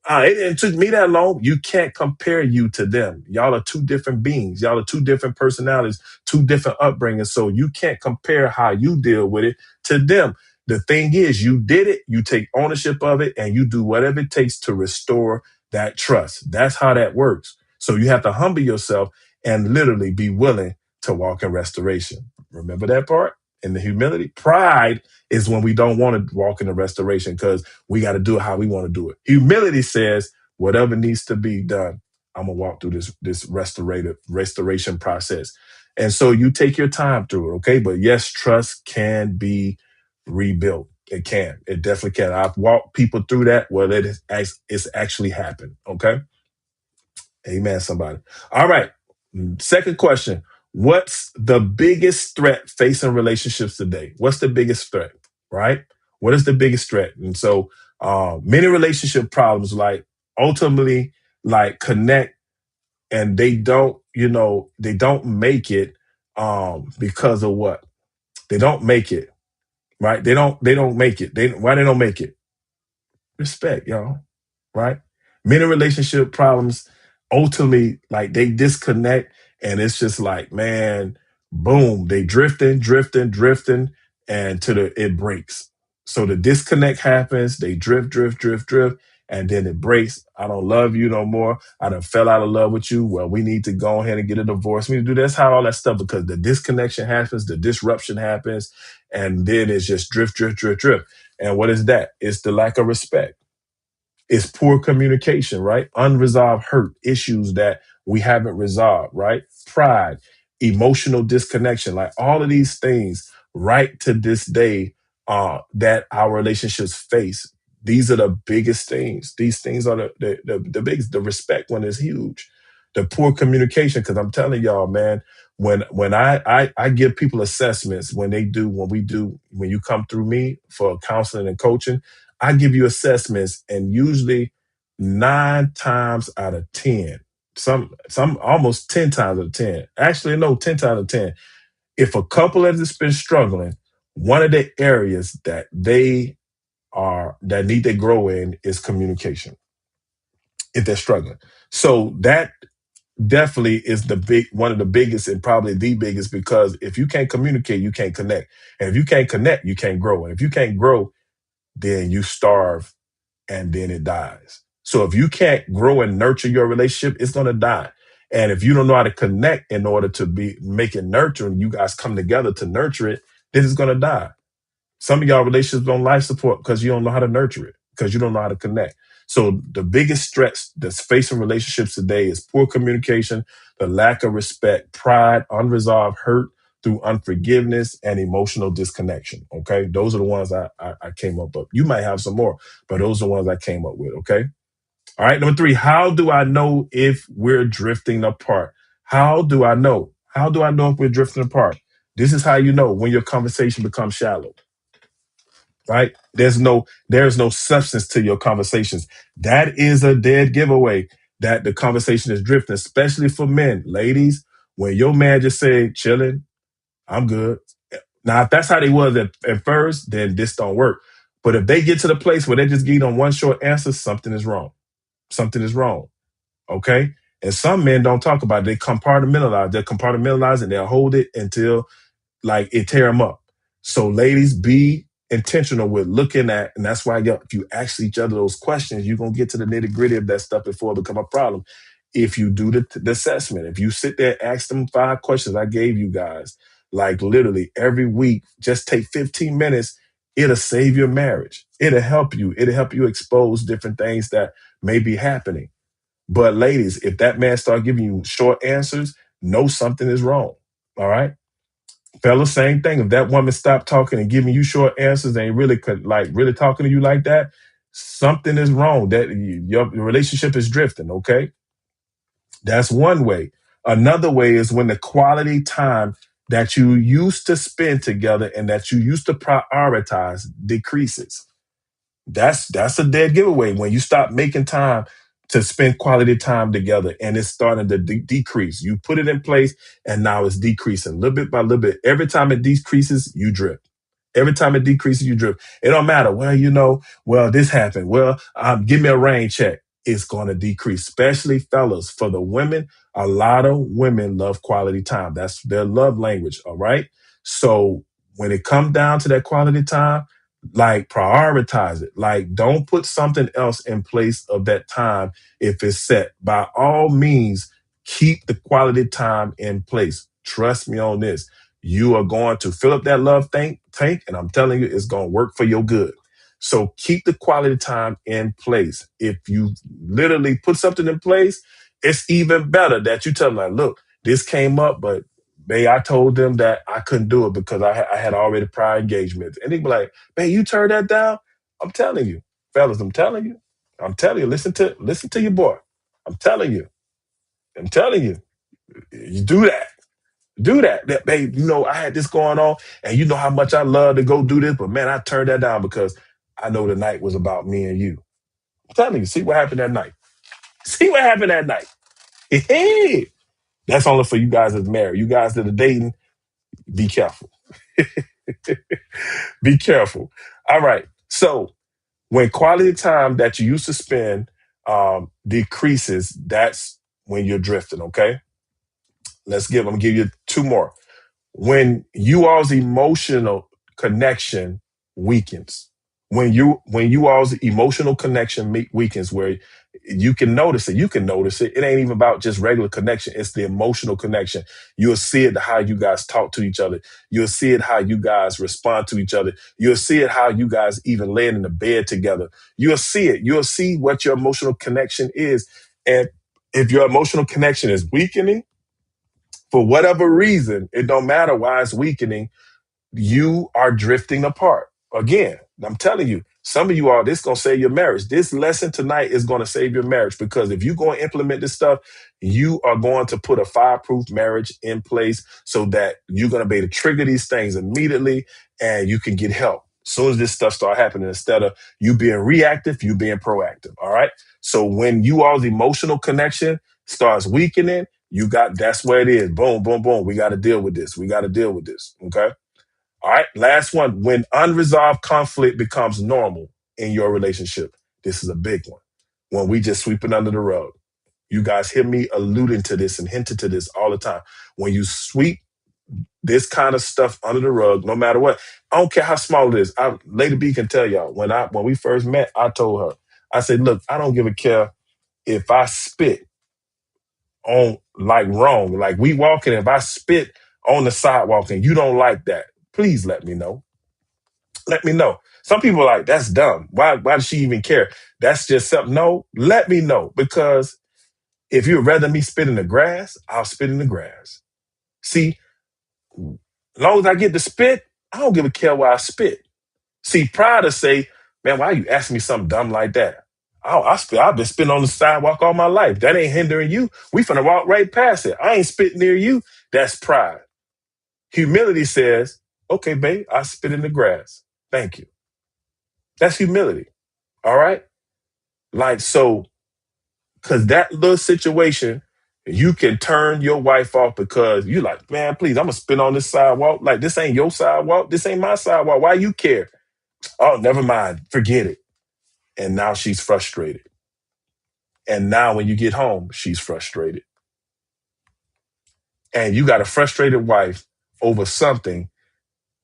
It took me that long. You can't compare you to them. Y'all are two different beings. Y'all are two different personalities, two different upbringings. So you can't compare how you deal with it to them. The thing is, you did it, you take ownership of it, and you do whatever it takes to restore that trust. That's how that works. So you have to humble yourself and literally be willing to walk in restoration. Remember that part? In the humility, pride is when we don't want to walk in the restoration because we got to do it how we want to do it. Humility says, whatever needs to be done, I'm gonna walk through this restoration process. And so you take your time through it, okay? But yes, trust can be rebuilt. It can. It definitely can. I've walked people through that where it's actually happened. Okay. Amen, somebody. All right. Second question. What's the biggest threat facing relationships today? What's the biggest threat? Right? What is the biggest threat? And so many relationship problems like ultimately like connect and they don't make it because of what? They don't make it, right? They don't make it. Why they don't make it? Respect, y'all, right? Many relationship problems ultimately like they disconnect and it's just like, man, boom, they drifting, drifting, drifting. and it breaks. So the disconnect happens, they drift, and then it breaks. I don't love you no more. I done fell out of love with you. Well, we need to go ahead and get a divorce. We need to do that's how all that stuff, because the disconnection happens, the disruption happens, and then it's just drift. And what is that? It's the lack of respect. It's poor communication, right? Unresolved hurt, issues that we haven't resolved, right? Pride, emotional disconnection, like all of these things, right to this day, that our relationships face. These are the biggest things. These things are the biggest. The respect one is huge. The poor communication, because I'm telling y'all, man, when I give people assessments when you come through me for counseling and coaching, I give you assessments, and usually 9 times out of 10, some almost 10 times out of 10. Actually, no, 10 times out of 10. If a couple has been struggling, one of the areas that need to grow in is communication. If they're struggling, so that definitely is the big one of the biggest, and probably the biggest, because if you can't communicate, you can't connect, and if you can't connect, you can't grow, and if you can't grow, then you starve, and then it dies. So if you can't grow and nurture your relationship, it's going to die. And if you don't know how to connect in order to be make it nurturing, you guys come together to nurture it, then it's going to die. Some of y'all relationships on life support because you don't know how to nurture it, because you don't know how to connect. So the biggest stress that's facing relationships today is poor communication, the lack of respect, pride, unresolved hurt through unforgiveness, and emotional disconnection. Okay. Those are the ones I came up with. You might have some more, but those are the ones I came up with. Okay. All right. Number 3, how do I know if we're drifting apart? How do I know? How do I know if we're drifting apart? This is how you know when your conversation becomes shallow, right? There's no substance to your conversations. That is a dead giveaway that the conversation is drifting, especially for men. Ladies, when your man just said, chilling, I'm good. Now, if that's how they was at first, then this don't work. But if they get to the place where they just get on one short answer, something is wrong. Something is wrong. Okay? And some men don't talk about it. They compartmentalize. They compartmentalize and they'll hold it until like it tear them up. So ladies, be intentional with looking at, and that's why if you ask each other those questions, you're gonna get to the nitty gritty of that stuff before it become a problem. If you do the assessment, if you sit there, ask them 5 questions I gave you guys, like literally every week, just take 15 minutes. It'll save your marriage. It'll help you. It'll help you expose different things that may be happening. But ladies, if that man start giving you short answers, know something is wrong. All right. Fellas, same thing. If that woman stopped talking and giving you short answers, and really could like really talking to you like that, something is wrong. That your relationship is drifting. Okay, that's one way. Another way is when the quality time that you used to spend together and that you used to prioritize decreases. That's a dead giveaway when you stop making time to spend quality time together and it's starting to decrease. You put it in place and now it's decreasing little bit by little bit. Every time it decreases, you drift. Every time it decreases, you drift. It don't matter. Well, this happened. Well, give me a rain check. It's going to decrease, especially fellas. For the women, a lot of women love quality time. That's their love language. All right. So when it comes down to that quality time, like prioritize it. Like don't put something else in place of that time if it's set. By all means, keep the quality time in place. Trust me on this. You are going to fill up that love tank, and I'm telling you, it's going to work for your good. So keep the quality time in place. If you literally put something in place, it's even better that you tell them, like, look, this came up, but babe, I told them that I couldn't do it because I had already prior engagements. And they be like, man, you turned that down? I'm telling you, fellas, I'm telling you, listen to your boy. I'm telling you, I'm telling you, you do that. Do that. That babe, I had this going on, and you know how much I love to go do this, but man, I turned that down because I know the night was about me and you. I'm telling you, see what happened that night. See what happened that night. Hey, that's only for you guys that's married. You guys that are dating, be careful. Be careful. All right. So when quality time that you used to spend decreases, that's when you're drifting. Okay. I'm gonna give you 2 more. When you all's emotional connection weakens. When you all's emotional connection weakens, where you can notice it. You can notice it. It ain't even about just regular connection. It's the emotional connection. You'll see it how you guys talk to each other. You'll see it how you guys respond to each other. You'll see it how you guys even laying in the bed together. You'll see it. You'll see what your emotional connection is. And if your emotional connection is weakening, for whatever reason, it don't matter why it's weakening, you are drifting apart. Again, I'm telling you, some of you are, this going to save your marriage. This lesson tonight is going to save your marriage, because if you go and implement this stuff, you are going to put a fireproof marriage in place so that you're going to be able to trigger these things immediately and you can get help as soon as this stuff start happening, instead of you being reactive, you being proactive. All right. So when you all's emotional connection starts weakening, that's where it is. Boom, boom, boom. We got to deal with this. We got to deal with this. Okay. All right, last one. When unresolved conflict becomes normal in your relationship, this is a big one. When we just sweep it under the rug. You guys hear me alluding to this and hinting to this all the time. When you sweep this kind of stuff under the rug, no matter what, I don't care how small it is. Lady B can tell y'all, when we first met, I told her, I said, look, I don't give a care if I spit on like wrong, like we walking, if I spit on the sidewalk and you don't like that, please let me know. Let me know. Some people are like, that's dumb. Why does she even care? That's just something. No, let me know. Because if you'd rather me spit in the grass, I'll spit in the grass. See, as long as I get to spit, I don't give a care why I spit. See, pride to say, man, why you asking me something dumb like that? I've been spitting on the sidewalk all my life. That ain't hindering you. We finna walk right past it. I ain't spitting near you. That's pride. Humility says, okay, babe, I spit in the grass. Thank you. That's humility. All right. Like, so, because that little situation, you can turn your wife off because you like, man, please, I'm going to spin on this sidewalk. Like, this ain't your sidewalk. This ain't my sidewalk. Why you care? Oh, never mind. Forget it. And now she's frustrated. And now when you get home, she's frustrated. And you got a frustrated wife over something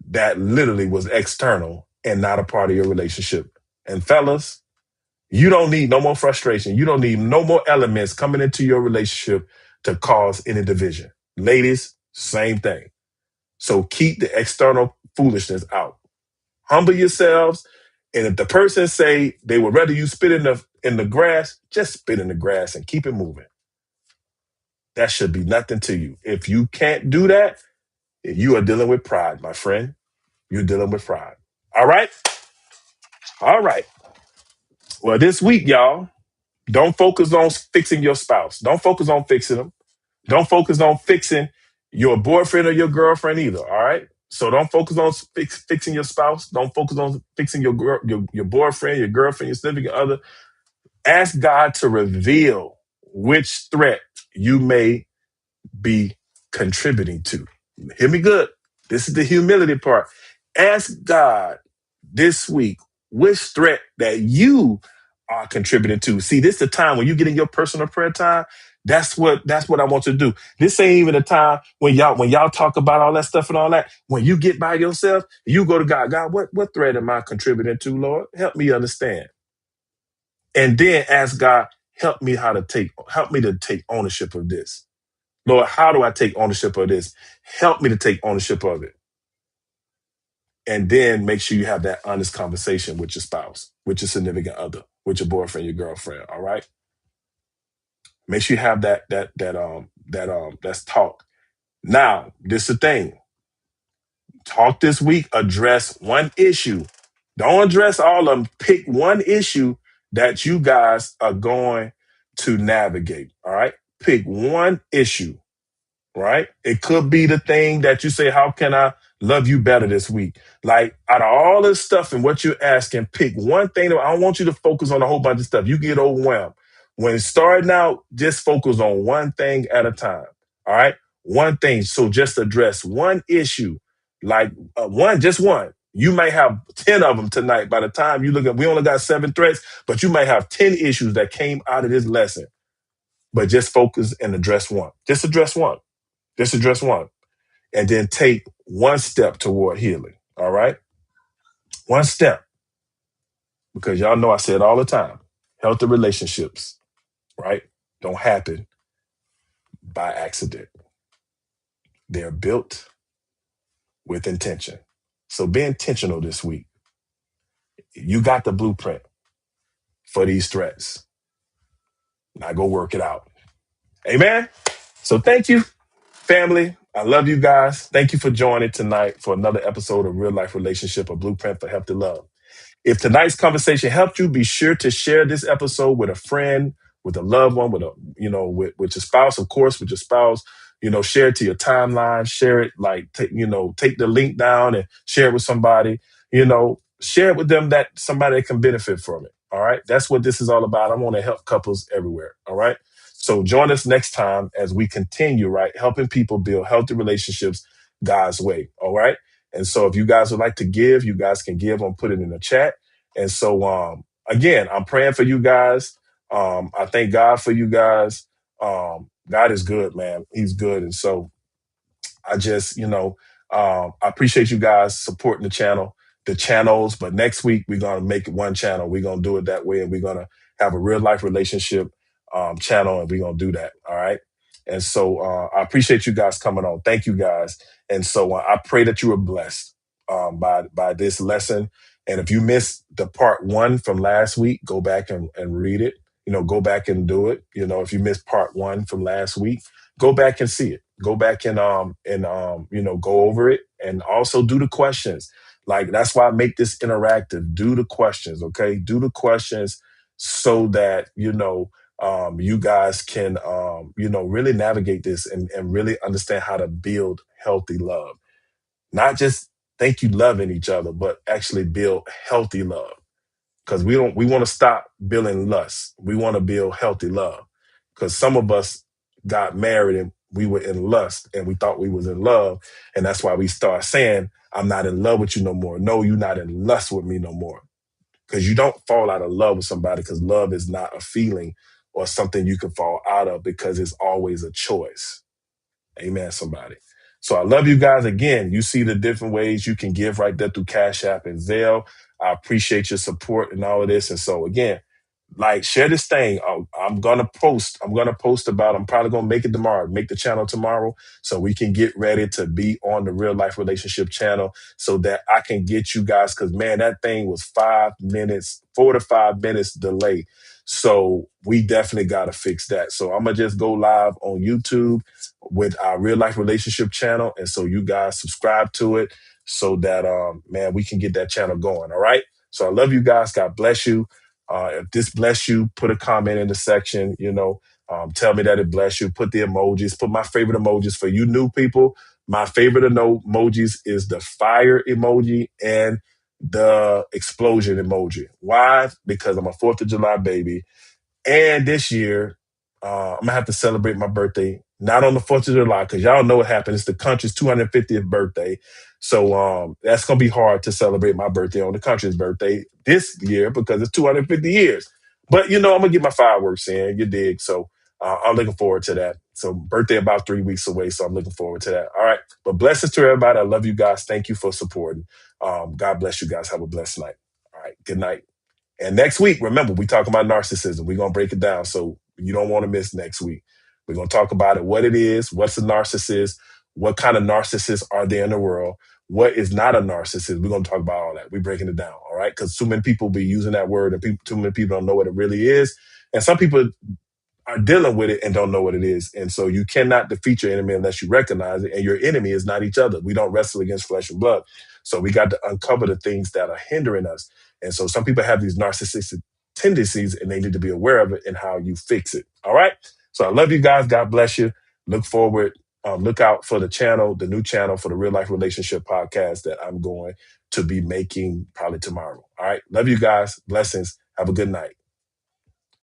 that literally was external and not a part of your relationship. And fellas, you don't need no more frustration. You don't need no more elements coming into your relationship to cause any division. Ladies, same thing. So keep the external foolishness out. Humble yourselves. And if the person say they would rather you spit in the grass, just spit in the grass and keep it moving. That should be nothing to you. If you can't do that, you are dealing with pride, my friend. You're dealing with pride. All right? All right. Well, this week, y'all, don't focus on fixing your spouse. Don't focus on fixing them. Don't focus on fixing your boyfriend or your girlfriend either. All right. So don't focus on fixing your spouse. Don't focus on fixing your boyfriend, your girlfriend, your significant other. Ask God to reveal which threat you may be contributing to. Hear me good. This is the humility part. Ask God this week which threat that you are contributing to. See, this is the time when you get in your personal prayer time. That's what I want you to do. This ain't even a time when y'all talk about all that stuff and all that. When you get by yourself, you go to God. God, what threat am I contributing to, Lord? Help me understand. And then ask God, help me to take ownership of this. Lord, how do I take ownership of this? Help me to take ownership of it. And then make sure you have that honest conversation with your spouse, with your significant other, with your boyfriend, your girlfriend. All right. Make sure you have that's talk. Now, this is the thing. Talk this week, address one issue. Don't address all of them. Pick one issue that you guys are going to navigate. All right. Pick one issue. Right? It could be the thing that you say, how can I love you better this week? Like, out of all this stuff and what you're asking, pick one thing. I don't want you to focus on a whole bunch of stuff. You get overwhelmed. When starting out, just focus on one thing at a time. All right? One thing. So just address one issue. Like just one. You may have 10 of them tonight. By the time you look at, we only got 7 threats, but you may have 10 issues that came out of this lesson. But just focus and address one. Just address one. And then take one step toward healing. All right. One step, because y'all know I say it all the time. Healthy relationships, right, don't happen by accident. They're built with intention. So be intentional this week. You got the blueprint for these threats. Now go work it out. Amen. So thank you, family. I love you guys. Thank you for joining tonight for another episode of Real Life Relationship, a Blueprint for Healthy Love. If tonight's conversation helped you, be sure to share this episode with a friend, with a loved one, with your spouse, of course, with your spouse. Share it to your timeline. Share it, take the link down and share it with somebody. Share it with them, that somebody that can benefit from it. All right. That's what this is all about. I want to help couples everywhere. All right. So join us next time as we continue, right, helping people build healthy relationships God's way. All right. And so if you guys would like to give, you guys can give. I'll put it in the chat. And so, again, I'm praying for you guys. I thank God for you guys. God is good, man. He's good. And so I just, I appreciate you guys supporting the channels. But next week, we're going to make it one channel. We're going to do it that way. And we're going to have a real life relationship channel. And we're going to do that. All right. And so I appreciate you guys coming on. Thank you guys. And so I pray that you were blessed by this lesson. And if you missed the part 1 from last week, go back and read it. Go back and do it. If you missed part 1 from last week, go back and see it. Go back and go over it, and also do the questions. Like, that's why I make this interactive. Do the questions, okay? Do the questions so that you guys can really navigate this and really understand how to build healthy love. Not just think you loving each other, but actually build healthy love. Because we want to stop building lust. We want to build healthy love. Because some of us got married and we were in lust and we thought we was in love. And that's why we start saying, I'm not in love with you no more. No, you're not in lust with me no more. Because you don't fall out of love with somebody, because love is not a feeling or something you can fall out of, because it's always a choice. Amen, somebody. So I love you guys. Again, you see the different ways you can give right there through Cash App and Zelle. I appreciate your support and all of this. And so again, share this thing. I'm gonna post about. I'm probably gonna make it tomorrow. Make the channel tomorrow so we can get ready to be on the Real Life Relationship channel, so that I can get you guys. Because man, that thing was 4 to 5 minutes delay. So we definitely gotta fix that. So I'm gonna just go live on YouTube with our Real Life Relationship channel, and so you guys subscribe to it so that man, we can get that channel going. All right. So I love you guys. God bless you. If this bless you, put a comment in the section, tell me that it bless you. Put the emojis, put my favorite emojis. For you new people, my favorite emojis is the fire emoji and the explosion emoji. Why? Because I'm a 4th of July baby. And this year, I'm going to have to celebrate my birthday, not on the 4th of July, because y'all know what happened. It's the country's 250th birthday. So that's going to be hard to celebrate my birthday on the country's birthday this year, because it's 250 years. But, I'm going to get my fireworks in, you dig? So I'm looking forward to that. So birthday about 3 weeks away, so I'm looking forward to that. All right. But blessings to everybody. I love you guys. Thank you for supporting. God bless you guys. Have a blessed night. All right. Good night. And next week, remember, we talk about narcissism. We're going to break it down, so you don't want to miss next week. We're going to talk about it, what it is, what's a narcissist, what kind of narcissists are there in the world, what is not a narcissist. We're going to talk about all that. We're breaking it down, all right? Because too many people be using that word, and too many people don't know what it really is. And some people are dealing with it and don't know what it is. And so you cannot defeat your enemy unless you recognize it. And your enemy is not each other. We don't wrestle against flesh and blood. So we got to uncover the things that are hindering us. And so some people have these narcissistic tendencies, and they need to be aware of it and how you fix it. All right. So I love you guys. God bless you. Look forward. Look out for the channel, the new channel for the Real Life Relationship podcast that I'm going to be making probably tomorrow. All right. Love you guys. Blessings. Have a good night.